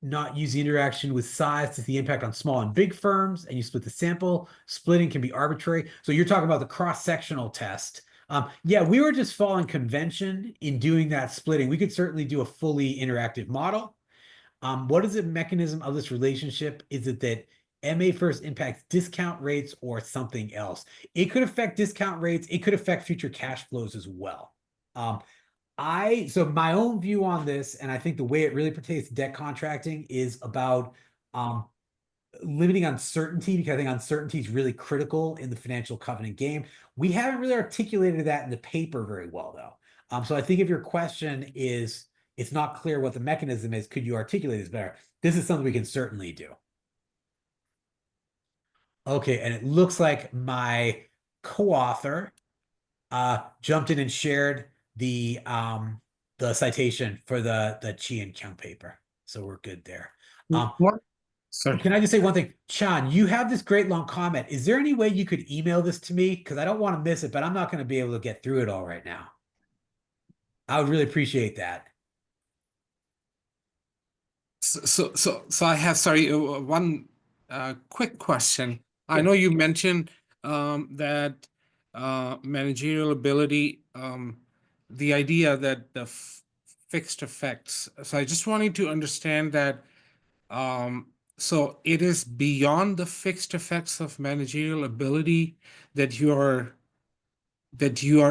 not use the interaction with size to see the impact on small and big firms, and you split the sample? Splitting can be arbitrary. So you're talking about the cross-sectional test. Yeah, we were just following convention in doing that splitting. We could certainly do a fully interactive model. What is the mechanism of this relationship? Is it that MA first impacts discount rates or something else? It could affect discount rates. It could affect future cash flows as well. So my own view on this, and I think the way it really pertains to debt contracting, is about limiting uncertainty, because I think uncertainty is really critical in the financial covenant game. We haven't really articulated that in the paper very well, though. So I think if your question is, it's not clear what the mechanism is, could you articulate this better? This is something we can certainly do. Okay, and it looks like my co-author jumped in and shared the citation for the Chi and Kyung paper. So we're good there. What? Sorry. Can I just say one thing? Chan, you have this great long comment. Is there any way you could email this to me? Because I don't want to miss it, but I'm not going to be able to get through it all right now. I would really appreciate that. So I have, one quick question. I know you mentioned that managerial ability, the idea that the fixed effects. So I just wanted to understand that. So it is beyond the fixed effects of managerial ability that you are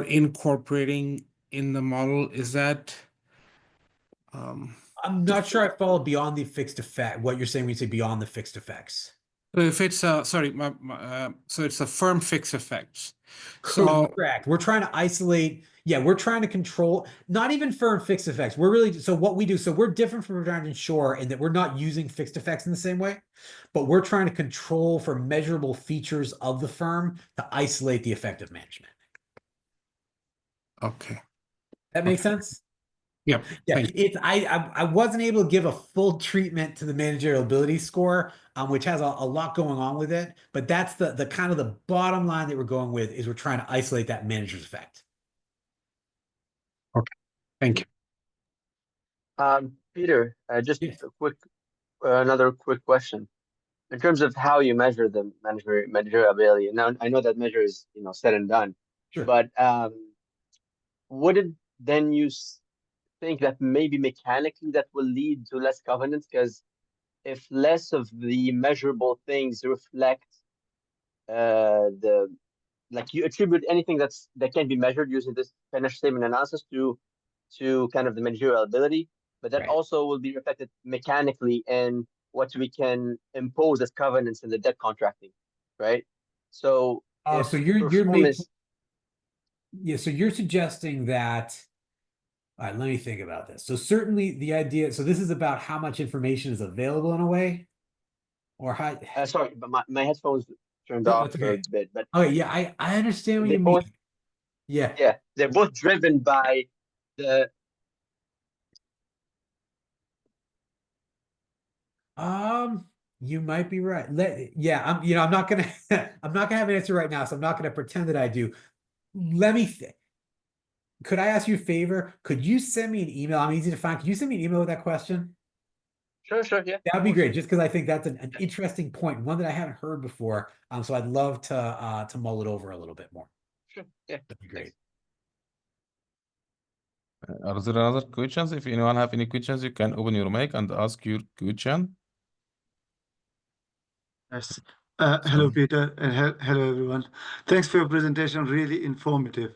incorporating in the model. Is that? I'm not sure I follow beyond the fixed effect. What you're saying when you say beyond the fixed effects. So if it's so it's a firm fixed effects. So correct. We're trying to isolate. Yeah, we're trying to control, not even firm fixed effects. We're really, so what we do, so we're different from trying to ensure in that we're not using fixed effects in the same way, but we're trying to control for measurable features of the firm to isolate the effect of management. Okay. That makes sense? Yep. Yeah, I wasn't able to give a full treatment to the managerial ability score, which has a lot going on with it, but that's the kind of the bottom line that we're going with, is we're trying to isolate that manager's effect. Okay, thank you. Peter, just a quick, another quick question. In terms of how you measure the managerial ability, now I know that measure is, said and done, Sure. but would it then use think that maybe mechanically that will lead to less covenants, because if less of the measurable things reflect the like you attribute anything that can be measured using this financial statement analysis to kind of the managerial ability, but that Right. also will be reflected mechanically in what we can impose as covenants in the debt contracting, right? So Oh, if so you're performance, yeah, so you're suggesting that, all right, let me think about this. So certainly the idea, so this is about how much information is available in a way, or how, sorry, but my headphones turned no, off that's a okay. bit, but Oh yeah, I understand what they you mean. both, Yeah. yeah, they're both driven by the You might be right. Yeah, I'm not gonna I'm not gonna have an answer right now, so I'm not gonna pretend that I do. Let me could I ask you a favor? Could you send me an email? I'm easy to find. Could you send me an email with that question? sure, yeah, That'd be great, just because I think that's an interesting point, one that I haven't heard before. So I'd love to mull it over a little bit more. sure, yeah, That'd be great. Are there other questions? If anyone have any questions, you can open your mic and ask your question. Yes. Hello, So- Peter, and hello, everyone. Thanks for your presentation, really informative.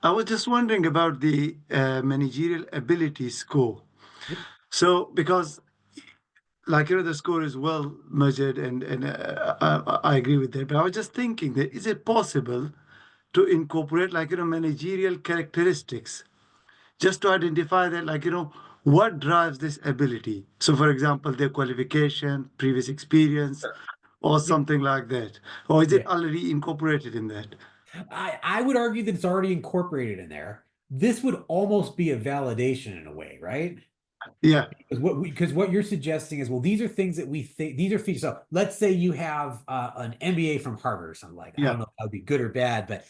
I was just wondering about the managerial ability score. Yep. So, because, like, the score is well measured, and I agree with that. But I was just thinking that is it possible to incorporate, like, managerial characteristics just to identify that, like, what drives this ability? So, for example, their qualification, previous experience, or something like that. Or is Yeah. it already incorporated in that? I would argue that it's already incorporated in there. This would almost be a validation in a way, right? Yeah, Because what you're suggesting is, well, these are things that we think, these are features. So let's say you have an MBA from Harvard or something like that. I Yeah. don't know if that would be good or bad, but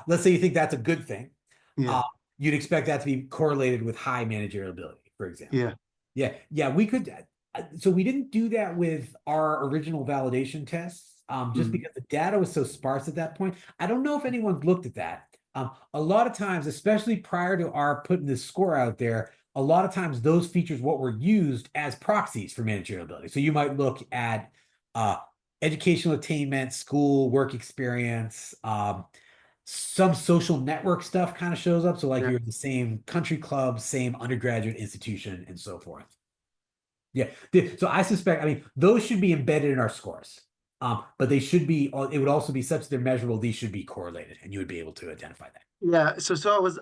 let's say you think that's a good thing. yeah, You'd expect that to be correlated with high managerial ability, for example. yeah, Yeah, we could. So we didn't do that with our original validation tests, just Mhm. because the data was so sparse at that point. I don't know if anyone's looked at that. A lot of times, especially prior to our putting this score out there, a lot of times those features what were used as proxies for managerial ability. So you might look at educational attainment, school, work experience, some social network stuff kind of shows up. So like Yeah. you're in the same country club, same undergraduate institution, and so forth. Yeah. So I suspect, I mean, those should be embedded in our scores. But they should be, it would also be such that they're measurable, these should be correlated, and you would be able to identify that. Yeah. So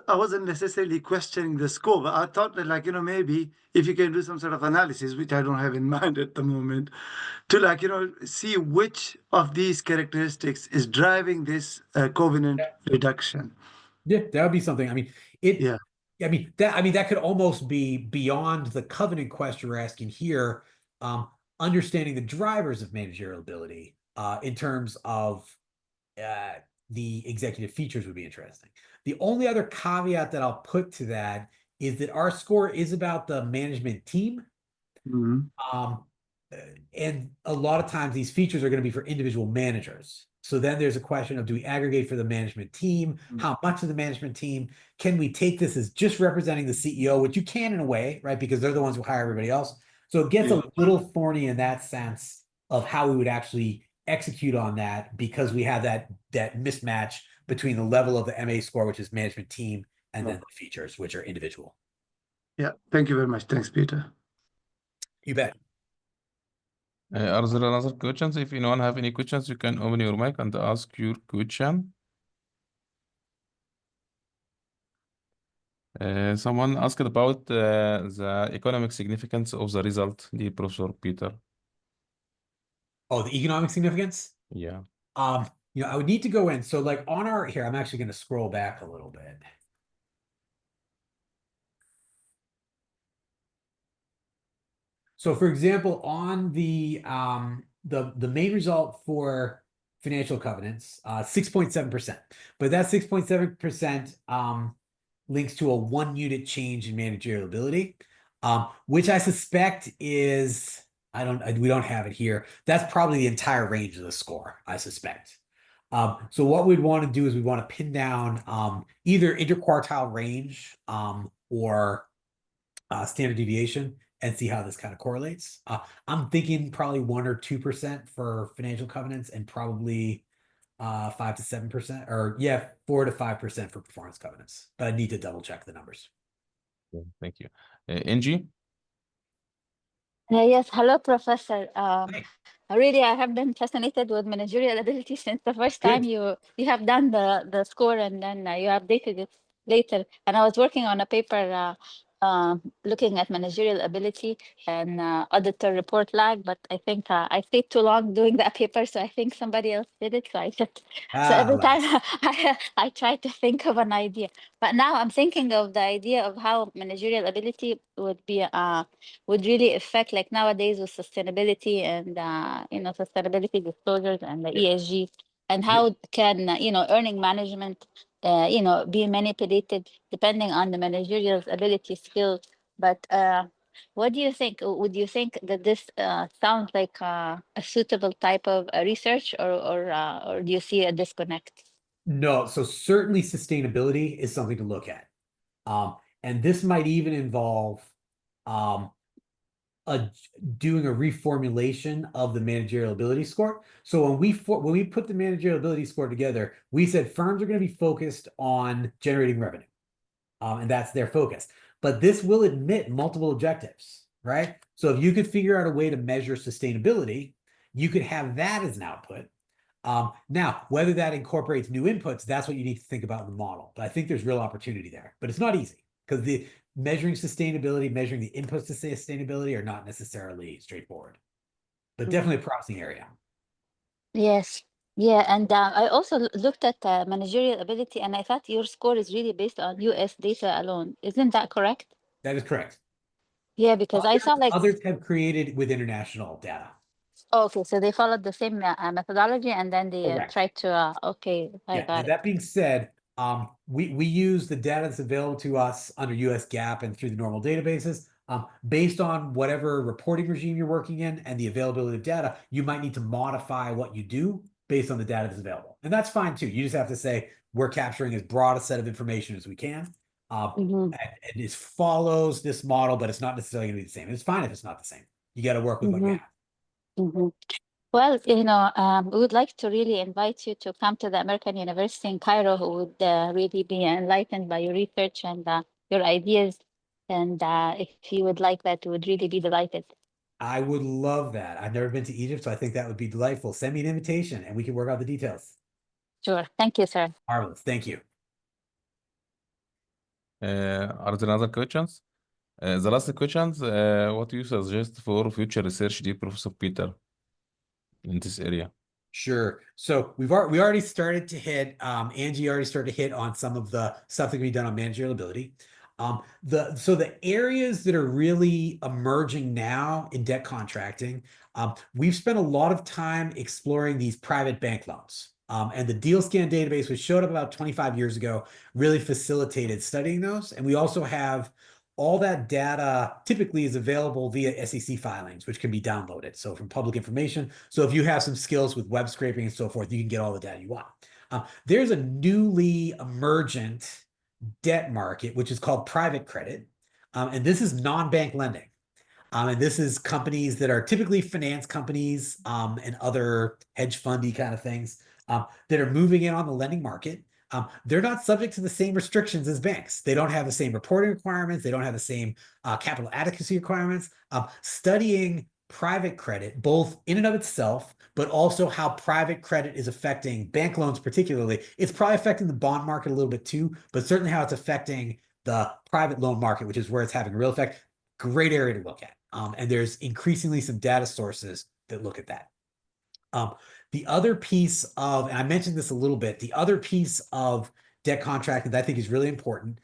I wasn't necessarily questioning the score, but I thought that, like, maybe if you can do some sort of analysis, which I don't have in mind at the moment, to, like, see which of these characteristics is driving this covenant reduction. Yeah, that would be something. I mean, Yeah. that could almost be beyond the covenant question we're asking here. Understanding the drivers of managerial ability in terms of the executive features would be interesting. The only other caveat that I'll put to that is that our score is about the management team. Mhm. And a lot of times these features are going to be for individual managers. So then there's a question of, do we aggregate for the management team? How much of the management team? Can we take this as just representing the CEO, which you can in a way, right? Because they're the ones who hire everybody else. So it gets Yeah. a little thorny in that sense of how we would actually execute on that, because we have that mismatch between the level of the MA score, which is management team, and then the features, which are individual. Yeah. Thank you very much. Thanks, Peter. You bet. Are there other questions? If anyone have any questions, you can open your mic and ask your question. Someone asked about the economic significance of the result, the Professor Peter. Oh, the economic significance? Yeah. I would need to go in. So like on our here, I'm actually going to scroll back a little bit. So for example, on the main result for financial covenants, 6.7%. But that 6.7% links to a 1 unit change in managerial ability, which I suspect is, we don't have it here. That's probably the entire range of the score, I suspect. So what we'd want to do is we want to pin down either interquartile range or standard deviation and see how this kind of correlates. I'm thinking probably 1 or 2% for financial covenants and probably 5 to 7%, or yeah, 4 to 5% for performance covenants. But I need to double check the numbers. Thank you. Angie? Yes, hello, Professor. Hi. Really, I have been fascinated with managerial ability since the first time Good. you have done the score, and then you updated it later. And I was working on a paper looking at managerial ability and auditor report lag, but I think I stayed too long doing that paper, so I think somebody else did it. So I just so every time Alas. I try to think of an idea, but now I'm thinking of the idea of how managerial ability would really affect, like nowadays with sustainability and sustainability disclosures and the ESG, and how can earning management be manipulated depending on the managerial ability skills. But what do you think? Would you think that this sounds like a suitable type of research, or do you see a disconnect? No, so certainly sustainability is something to look at. And this might even involve doing a reformulation of the managerial ability score. So when we put the managerial ability score together, we said firms are going to be focused on generating revenue, and that's their focus. But this will admit multiple objectives, right? So if you could figure out a way to measure sustainability, you could have that as an output. Now, whether that incorporates new inputs, that's what you need to think about in the model. But I think there's real opportunity there. But it's not easy because the measuring sustainability, measuring the inputs to sustainability are not necessarily straightforward. But definitely a promising area. Yes. Yeah, and I also looked at managerial ability, and I thought your score is really based on US data alone. Isn't that correct? That is correct. Yeah, because I saw like Others have created with international data. okay, so they followed the same methodology, and then they Correct. tried to okay, I Yeah. Now, got it. that being said, we use the data that's available to us under US GAAP and through the normal databases. Based on whatever reporting regime you're working in and the availability of data, you might need to modify what you do based on the data that's available. And that's fine too. You just have to say, we're capturing as broad a set of information as we can. Mhm. And it follows this model, but it's not necessarily going to be the same. It's fine if it's not the same. You got to work with what you Mhm. have. Mhm. Well, we would like to really invite you to come to the American University in Cairo, who would really be enlightened by your research and your ideas. And if you would like that, we would really be delighted. I would love that. I've never been to Egypt, so I think that would be delightful. Send me an invitation and we can work out the details. Sure. Thank you, sir. Marvelous. Thank you. Are there other questions? The last questions, what do you suggest for future research, dear Professor Peter, in this area? Sure. So we already started to hit, Angie already started to hit on some of the stuff that can be done on managerial ability. So the areas that are really emerging now in debt contracting, we've spent a lot of time exploring these private bank loans. And the DealScan database, which showed up about 25 years ago, really facilitated studying those. And we also have all that data typically is available via SEC filings, which can be downloaded. So from public information. So if you have some skills with web scraping and so forth, you can get all the data you want. There's a newly emergent debt market, which is called private credit. And this is non-bank lending. And this is companies that are typically finance companies and other hedge fundy kind of things that are moving in on the lending market. They're not subject to the same restrictions as banks. They don't have the same reporting requirements. They don't have the same capital adequacy requirements. Studying private credit, both in and of itself, but also how private credit is affecting bank loans particularly. It's probably affecting the bond market a little bit too, but certainly how it's affecting the private loan market, which is where it's having a real effect. Great area to look at. And there's increasingly some data sources that look at that. The other piece of, and I mentioned this a little bit, the other piece of debt contracting that I think is really important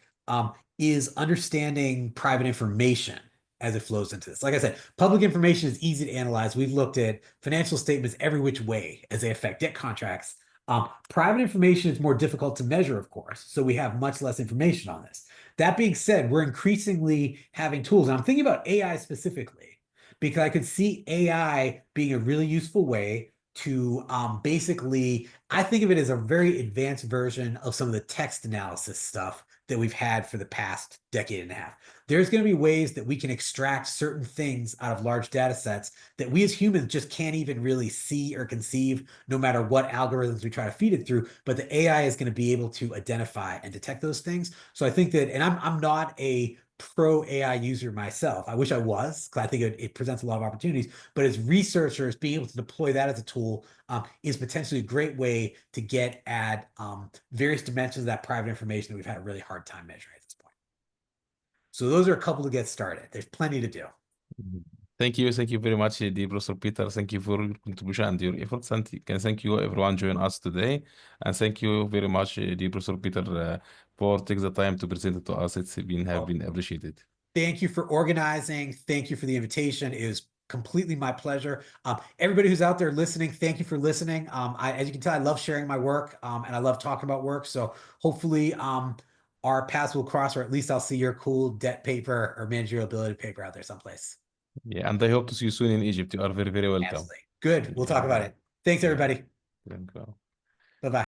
is understanding private information as it flows into this. Like I said, public information is easy to analyze. We've looked at financial statements every which way as they affect debt contracts. Private information is more difficult to measure, of course, so we have much less information on this. That being said, we're increasingly having tools, and I'm thinking about AI specifically, because I could see AI being a really useful way to basically, I think of it as a very advanced version of some of the text analysis stuff that we've had for the past decade and a half. There's going to be ways that we can extract certain things out of large data sets that we as humans just can't even really see or conceive, no matter what algorithms we try to feed it through. But the AI is going to be able to identify and detect those things. So I think that, and I'm not a pro AI user myself. I wish I was, because I think it presents a lot of opportunities. But as researchers, being able to deploy that as a tool is potentially a great way to get at various dimensions of that private information that we've had a really hard time measuring at this point. So those are a couple to get started. There's plenty to do. Thank you very much, dear Professor Peter. Thank you for your contribution and your efforts. And can thank you everyone joining us today. And thank you very much, dear Professor Peter, for taking the time to present it to us. It's been appreciated. Thank you for organizing. Thank you for the invitation. It was completely my pleasure. Everybody who's out there listening, thank you for listening. As you can tell, I love sharing my work and I love talking about work. So hopefully our paths will cross, or at least I'll see your cool debt paper or managerial ability paper out there someplace. Yeah, and I hope to see you soon in Egypt. You are very, very welcome. Absolutely. Good. We'll talk about it. Thanks, everybody. Thank you. Bye-bye.